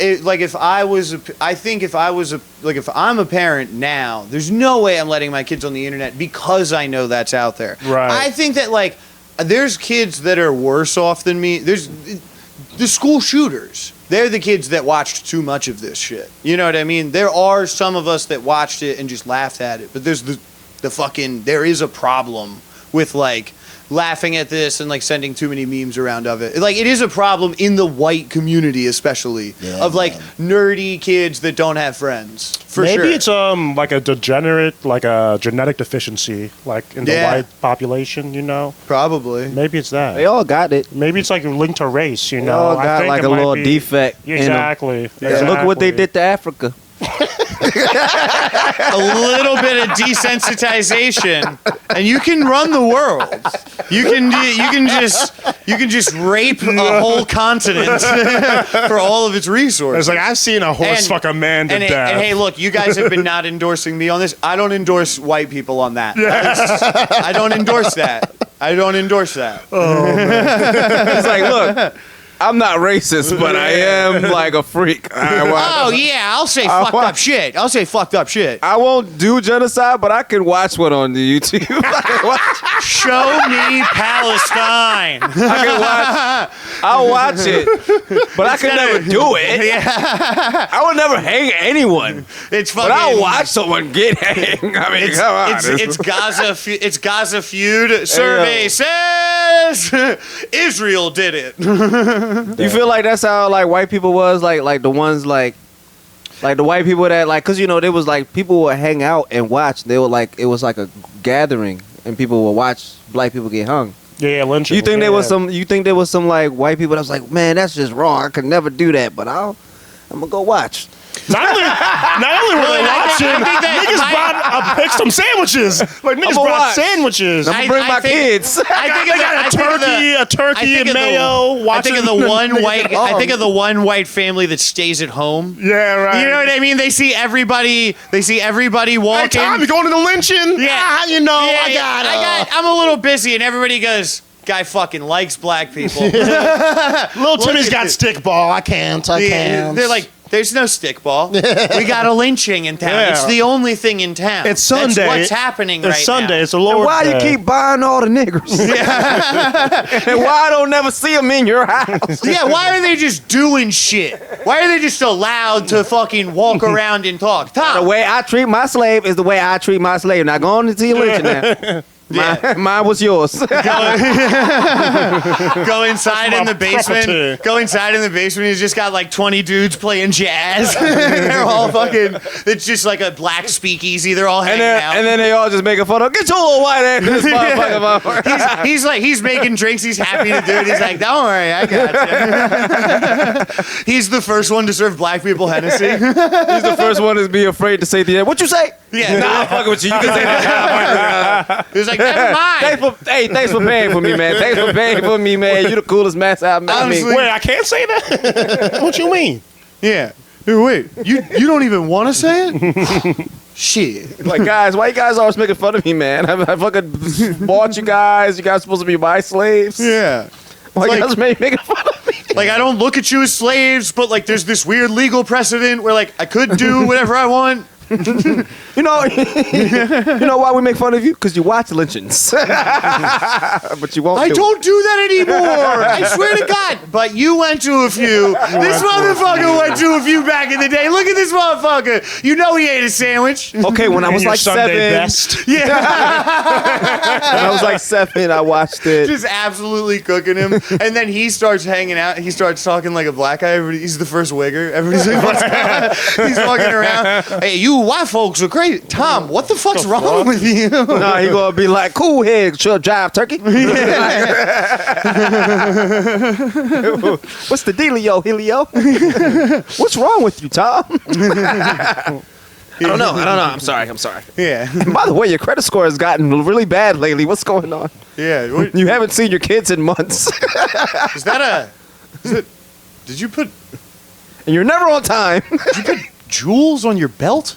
If I'm a parent now, there's no way I'm letting my kids on the internet because I know that's out there. Right. I think that there's kids that are worse off than me. There's the school shooters. They're the kids that watched too much of this shit. You know what I mean? There are some of us that watched it and just laughed at it, but there's there is a problem with laughing at this and sending too many memes around of it. It is a problem in the white community, especially of nerdy kids that don't have friends. For maybe sure. it's like a degenerate, like a genetic deficiency, like in the Yeah. white population. You know, Probably. maybe it's that. They all got it. Maybe it's like linked to race. You They know, all I got think like it a might little be- defect. in 'em. Exactly. Yeah, look what they Exactly. did to Africa. A little bit of desensitization, and you can run the world. You can just rape a whole continent for all of its resources. It's like I've seen a horse fuck a man to death. And hey, look, you guys have been not endorsing me on this. I don't endorse white people on that. I don't endorse that. I don't endorse that. It's like, look, I'm not racist, but I am like a freak. Oh yeah, I'll say fucked up shit. I'll say fucked up shit. I won't do genocide, but I can watch one on the YouTube. I can watch, Show me Palestine. I'll watch it, but I can never do it. Yeah, I would never hang anyone, it's fucking. but I'll watch someone get hanged. I mean, come on. It's Gaza. It's Gaza feud. Survey says Israel did it. You feel like that's how like white people was like the ones like the white people that cause there was people would hang out and watch. They were it was like a gathering and people would watch black people get hung. yeah, lynching. You think there was yeah. some? You think there was some white people that was like, man, that's just wrong. I could never do that, but I'm gonna go watch. Not only were they watching, I think that niggas brought some sandwiches. Like niggas I'ma brought watch. sandwiches. I'm gonna bring my kids. I got a turkey and mayo. I think of the one Niggas white. at home. I think of the one white family that stays at home. Yeah, right. You know what I mean? They see everybody. They see everybody Hey, walking. Tom, you going to the lynching? Yeah. You know, Yeah, I'm a little busy, and everybody goes, "Guy fucking likes black people." Little Timmy's got stickball. I can't. They're like, "There's no stickball. We got a lynching in town. Yeah. It's the only thing in town. It's Sunday. That's what's happening right It's Sunday. now." It's the Lord's Why you Day. keep buying all the niggers? And why I don't never see them in your house? Yeah, why are they just doing shit? Why are they just allowed to fucking walk around and talk? The Tom, way I treat my slave is the way I treat my slave. Now go on to see lynching now. Yeah. Mine was yours. go inside in the basement. property. Go inside in the basement. He's just got like 20 dudes playing jazz. They're all fucking. It's just like a black speakeasy. They're all hanging out. And then they all just making fun of, get your little white ass this motherfucker. He's making drinks. He's happy to do it. He's like, don't worry, I got you. He's the first one to serve black people Hennessy. He's the first one to be afraid to say the end. What you say? Yeah. Nah, I'm fucking with you. You can say that. He was like, never mind. Thanks for paying for me, man. Thanks for paying for me, man. You the coolest mess I've met. Honestly- Wait, I can't say that? What you mean? Yeah. Wait, you don't even want to say it? Shit. Like, guys, why you guys always making fun of me, man? I fucking bought you guys. You guys supposed to be my slaves. Yeah. Why you like- guys making fun of me? Like, I don't look at you as slaves, but like there's this weird legal precedent where like I could do whatever I want. You know why we make fun of you? Because you watch lynchings. But you won't I do it. don't do that anymore. I swear to God. But you went to a few. This motherfucker went to a few back in the day. Look at this motherfucker. You know he ate a sandwich. Okay, when I was Your like Sunday 7, best. Yeah. when I was like 7, I watched it. Just absolutely cooking him. And then he starts hanging out. He starts talking like a black guy. He's the first wigger. Everybody's like, what's going on? He's walking around. Hey, you white folks are crazy. Tom, what the fuck's wrong with you? No, he gonna be like, cool head, should drive turkey. What's the dealio, Helio? What's wrong with you, Tom? I don't know. I'm sorry. Yeah. By the way, your credit score has gotten really bad lately. What's going on? Yeah. What, You haven't seen your kids in months. is that a... Is it, did you put And you're never on time. jewels on your belt?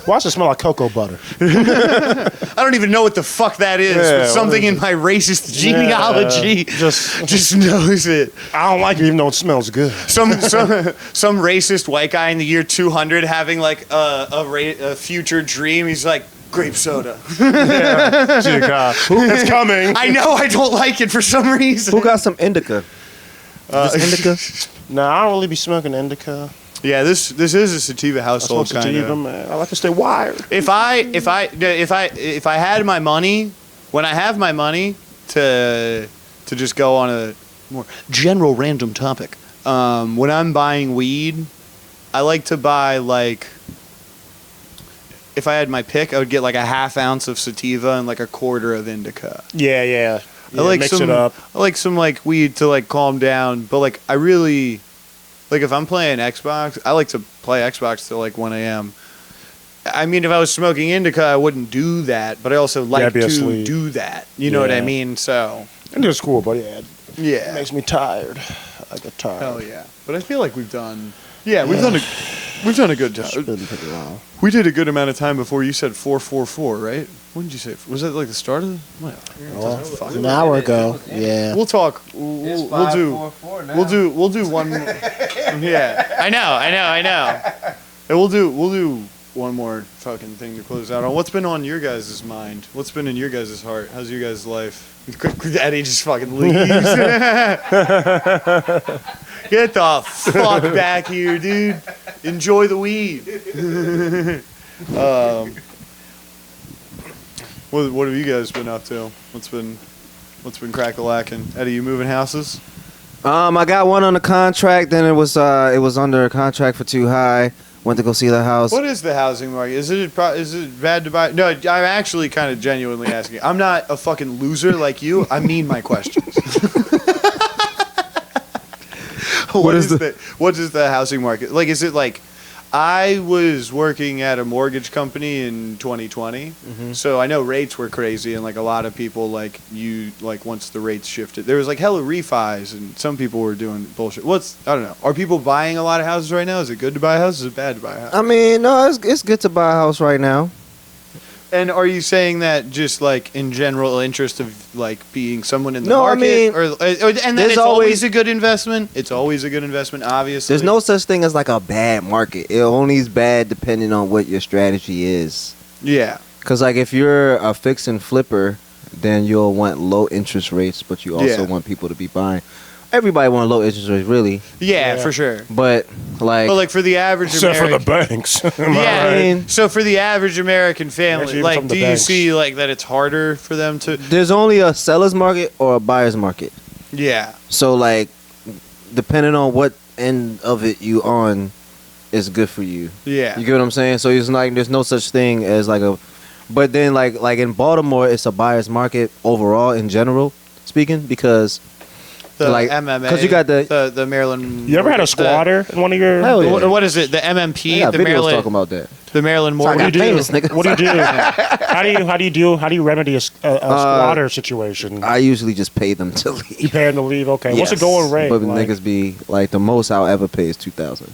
Why does it smell like cocoa butter? I don't even know what the fuck that is, Yeah, but something in my racist genealogy just knows it. I don't like it even though it smells good. Some racist white guy in the year 200 having like a future dream. He's like, grape soda. Dear God. It's coming. I know I don't like it for some reason. Who got some indica? Indica? Nah, I don't really be smoking indica. Yeah, this is a sativa I household smoke kind sativa, of. man. I like to stay wired. If I had my money, when I have my money to just go on a more general random topic, when I'm buying weed, I like to buy like, if I had my pick, I would get like a half ounce of sativa and like a quarter of indica. Yeah. I like mix some, it up. I like some like weed to like calm down, but like I really, like if I'm playing Xbox, I like to play Xbox till like 1 a.m. I mean, if I was smoking indica, I wouldn't do that, but I also like I'd be to asleep. do that. You know what I Yeah. mean? So Indica's cool, but yeah, it yeah, makes me tired. I get tired. hell yeah. But I feel like we've done a good It's job. been pretty long. We did a good amount of time before you said 444, right? When did you say? Was that like the start of the? Well, An hour ago. Yeah. we'll talk. We'll do one. Yeah, I know. And we'll do one more fucking thing to close out on. What's been on your guys' mind? What's been in your guys' heart? How's your guys' life? Eddie just fucking leaves. Get the fuck back here, dude. Enjoy the weed. What have you guys been up to? What's been crack-a-lacking? Eddie, you moving houses? I got one on the contract. Then it was under a contract for Too High. Went to go see the house. What is the housing market? Is it bad to buy? No, I'm actually kind of genuinely asking. I'm not a fucking loser like you. I mean my questions. What is the housing market like? Is it like I was working at a mortgage company in 2020, so I know rates were crazy, and like a lot of people once the rates shifted, there was like hella refis, and some people were doing bullshit. I don't know. Are people buying a lot of houses right now? Is it good to buy a house? Is it bad to buy a house? I mean, no, it's good to buy a house right now. And are you saying that just like in general interest of like being someone in the No, I market, mean, and then it's always a good investment? It's always a good investment, obviously. There's no such thing as like a bad market. It only is bad depending on what your strategy is. Yeah. Because like if you're a fix and flipper, then you'll want low interest rates, but you also want people to be buying. Everybody want low interest rates, really. Yeah, for sure. But like for the average Except American, for the banks. Am I yeah. right? I mean, So for the average American family, Actually, even like, from the do you banks. see like that it's harder for them to? there's only a seller's market or a buyer's market. Yeah. So like, depending on what end of it you on, is good for you. Yeah. You get what I'm saying? So it's like there's no such thing as like a, but then like in Baltimore, it's a buyer's market overall in general speaking because The like, MMA. 'cause you got the Maryland. You ever had a squatter in one of your? Hell yeah. What is it? The I MMP. got The videos Maryland. talking about that. The Maryland Sorry, I mortgage. got famous niggas. What do you do? How do you remedy a squatter situation? I usually just pay them to You leave. pay them to leave. Okay, what's the Yes. going rate? But like? niggas be like the most I'll ever pay is $2,000.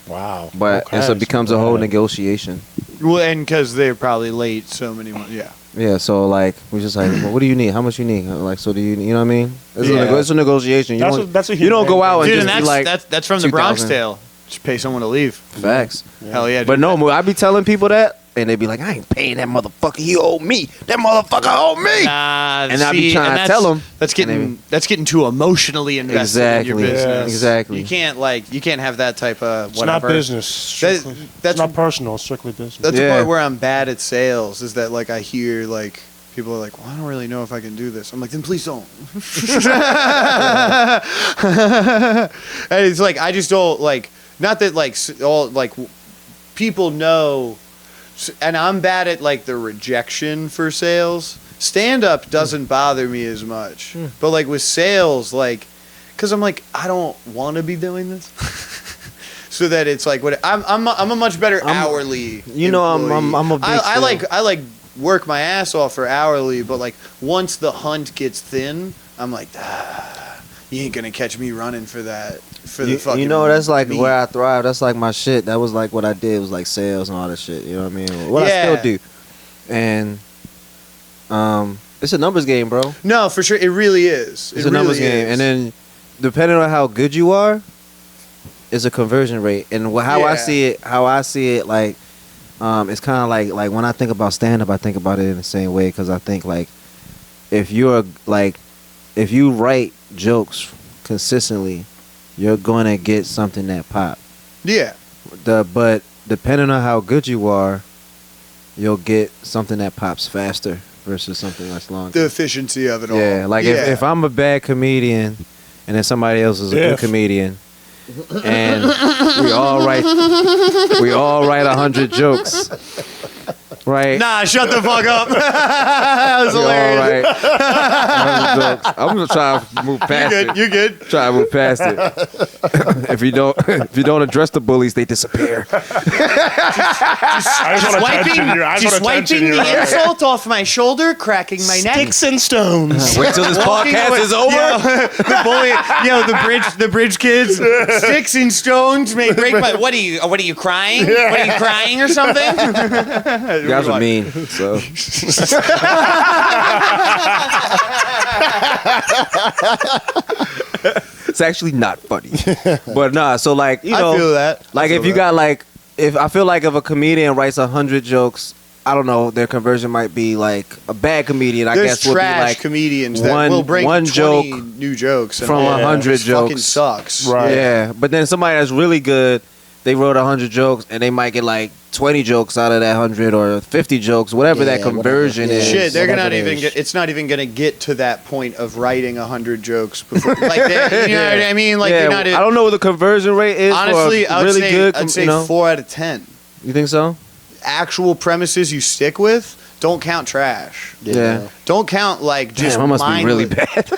Wow. But Okay, it becomes a whole bad. negotiation. Well, and because they're probably late so many months. Yeah. Yeah, so like we just like, well, what do you need? How much you need? Like, so do you know what I mean? It's, Yeah. it's a negotiation. You That's don't, a you don't go out and Dude, just and be like that's from the Bronx 2,000. Tale. Just pay someone to leave. facts. Hell yeah. But dude. no, I be telling people that, and they be like, I ain't paying that motherfucker. He owe me. That motherfucker owe me. Nah, And I be trying to tell 'em, That's and getting too emotionally invested in your Exactly. business. Exactly. You can't have that type of It's not whatever. business. Strictly. that's it's not personal. It's strictly business. That's the Yeah. part where I'm bad at sales. Is that like I hear like people are like, well, I don't really know if I can do this. I'm like, then please don't. And it's like I just don't like. Not that like all like people know, and I'm bad at like the rejection for sales. Stand up doesn't bother me as much, but like with sales, like, because I'm like I don't want to be doing this. So that it's like what I'm a much better hourly. You know, I'm a big I like work my ass off for hourly, but like once the hunt gets thin, I'm like, you ain't gonna catch me running for that. For the fucking. You know, that's like meat. where I thrive. That's like my shit. That was like what I did was like sales and all that shit. You know what I mean? What I Yeah. still do. And it's a numbers game, bro. No, for sure, it really is. It's a numbers game. And then depending on how good you are, is a conversion rate. And how I Yeah. see it, like, it's kind of like when I think about stand up, I think about it in the same way because I think like if you write jokes consistently, you're gonna get something that pop. yeah, But depending on how good you are, you'll get something that pops faster versus something that's longer. the efficiency of it all. Yeah, like if I'm a bad comedian and then somebody else is a good comedian, and we all write 100 jokes, right? Nah, shut the fuck up. That was We all hilarious. write 100 jokes. I'm gonna try to move past it. You're good. Try to move past it. If you don't address the bullies, they disappear. I just want attention here. I just want attention the here. insult off my shoulder, cracking my neck. Sticks and stones. Wait till this Walking podcast away- is over. the bully, the bridge kids, sticks and stones may break my. What are you crying? What are you crying or something? You guys are mean. So it's actually not funny. But nah, so like you know, I feel that. like if you got like if I feel like if a comedian writes 100 jokes, I don't know, their conversion might be like a bad comedian. I There's guess would be trash like comedians that one- will bring one 20 joke new jokes and from all that. 100 It fucking jokes. sucks. Right. yeah. But then somebody that's really good, they wrote 100 jokes and they might get like 20 jokes out of that 100 or 50 jokes, whatever that Yeah, conversion whatever. is. Shit, they're Whatever not it even. is. It's not even gonna get to that point of writing 100 jokes before. Like that, you know what I mean? Like yeah, you're not. I don't know what the conversion rate is. Honestly, for I a would really say good. I'd say you know? 4 out of 10. You think so? Actual premises you stick with. Don't count trash. Yeah. Don't count like just. Damn, I must be really mindless-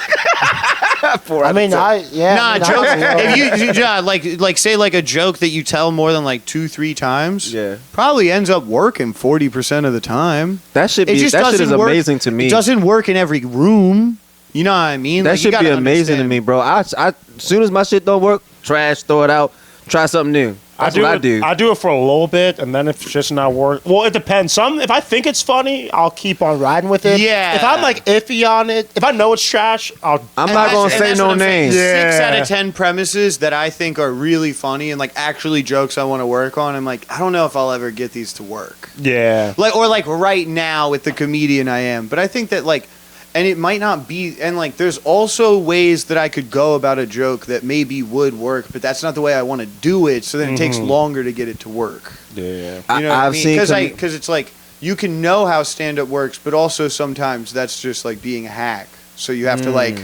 bad. I mean, Nah, jokes. I If you like say like a joke that you tell more than like 2-3 times, Yeah. probably ends up working 40% of the time. That shit It be just that shit is doesn't work. amazing to me. It doesn't work in every room. You know what I mean? That Like, you should be gotta amazing to understand. me, bro. I as soon as my shit don't work, trash, throw it out, try something new. That's what I do. I do it for a little bit, and then if it's just not work, well, it depends. If I think it's funny, I'll keep on riding with it. Yeah. If I'm like iffy on it, if I know it's trash, I'm not And gonna that's say what no I'm saying. names. Yeah. 6 out of 10 premises that I think are really funny and like actually jokes I want to work on. I'm like, I don't know if I'll ever get these to work. yeah. Like right now with the comedian I am. But I think that like, and it might not be, and like there's also ways that I could go about a joke that maybe would work, but that's not the way I want to do it. So then it takes longer to get it to work. Yeah. You know what I I've mean? seen Because it's like you can know how stand up works, but also sometimes that's just like being a hack. So you have to like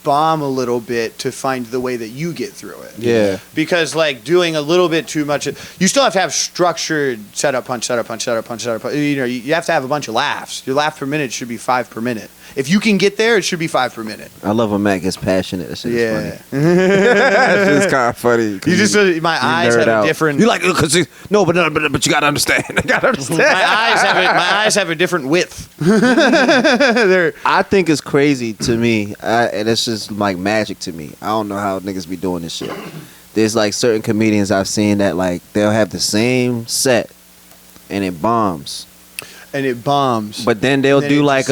bomb a little bit to find the way that you get through it. Yeah. Because like doing a little bit too much, you still have to have structured setup, punch, setup, punch, setup, punch, setup. You know, you have to have a bunch of laughs. Your laugh per minute should be 5 per minute. If you can get there, it should be 5 per minute. I love when Matt gets passionate. That shit is Yeah. funny. That shit's kind of funny. 'cause You just my eyes nerd have out. a different. You like because but you gotta understand. You gotta understand. my eyes have a different width. They're I think it's crazy to me, and it's just like magic to me. I don't know how niggas be doing this shit. There's like certain comedians I've seen that like they'll have the same set, and it bombs. and it bombs. But then they'll Then do it like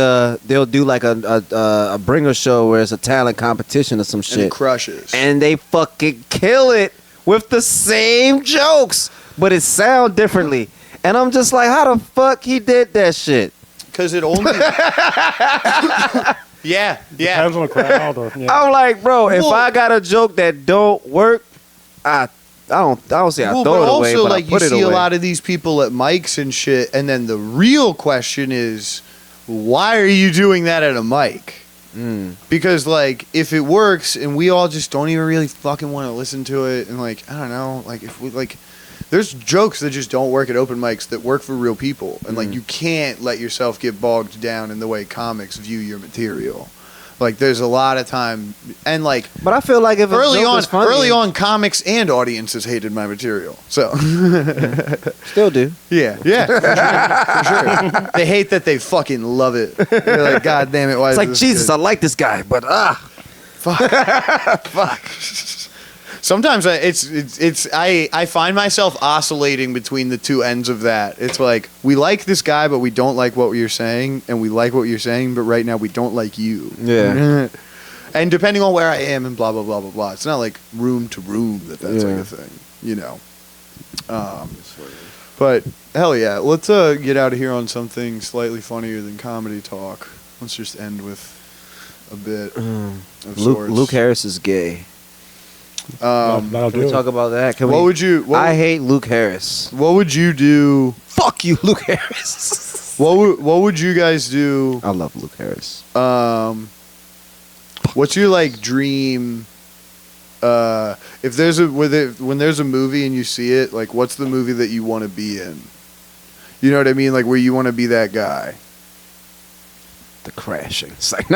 a bringer show where it's a talent competition or some and shit, it crushes. and they fucking kill it with the same jokes, but it sound differently. And I'm just like, how the fuck he did that shit? Because it only. yeah. Depends on the crowd. Or, yeah. I'm like, bro, if Well- I got a joke that don't work, I don't say I Well, throw but it away, also, but like, I you put it see away. a lot of these people at mics and shit, and then the real question is, why are you doing that at a mic? Because, like, if it works and we all just don't even really fucking want to listen to it, and, like, I don't know, like, if we, like, there's jokes that just don't work at open mics that work for real people, and, like, you can't let yourself get bogged down in the way comics view your material. Like, there's a lot of time, and, like, But I feel like if a joke is funny, early on, comics and audiences hated my material. So, still do. yeah, for sure. They hate that they fucking love it. They're like, God damn it, why It's is like this Jesus, good?" I like this guy, but Fuck. Sometimes I find myself oscillating between the two ends of that. It's like, we like this guy, but we don't like what you're saying, and we like what you're saying, but right now we don't like you. Yeah. And depending on where I am and blah, blah, blah, blah, blah. It's not like room to room that's Yeah. like a thing, you know. But, hell yeah. Let's get out of here on something slightly funnier than comedy talk. Let's just end with a bit of sorts. Luke Harris is gay. That'll Can do we it. talk about that? Can What we? would you? I hate Luke Harris. What would you do? Fuck you, Luke Harris. What would you guys do? I love Luke Harris. What's your like dream? If there's when there's a movie and you see it, like what's the movie that you want to be in? You know what I mean? Like where you want to be that guy. The Crashing. It's like,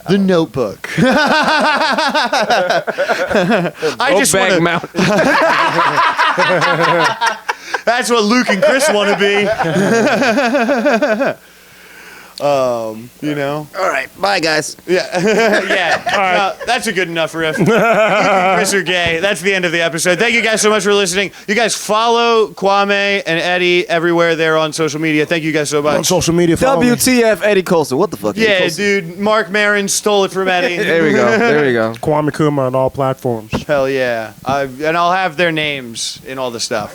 The Notebook. I just want to. Mountain. That's what Luke and Chris want to be. You know. All right, bye guys. Yeah, yeah. No, that's a good enough riff. Luke and Chris are gay. That's the end of the episode. Thank you guys so much for listening. You guys follow Kwame and Eddie everywhere they're on social media. Thank you guys so On much. social media. follow me. WTF Eddie Colson. What the fuck? Eddie Yeah, Colson? dude. Mark Maron stole it from Eddie. There we go. There we go. Kwame Kumah on all platforms. Hell yeah. And I'll have their names in all the stuff.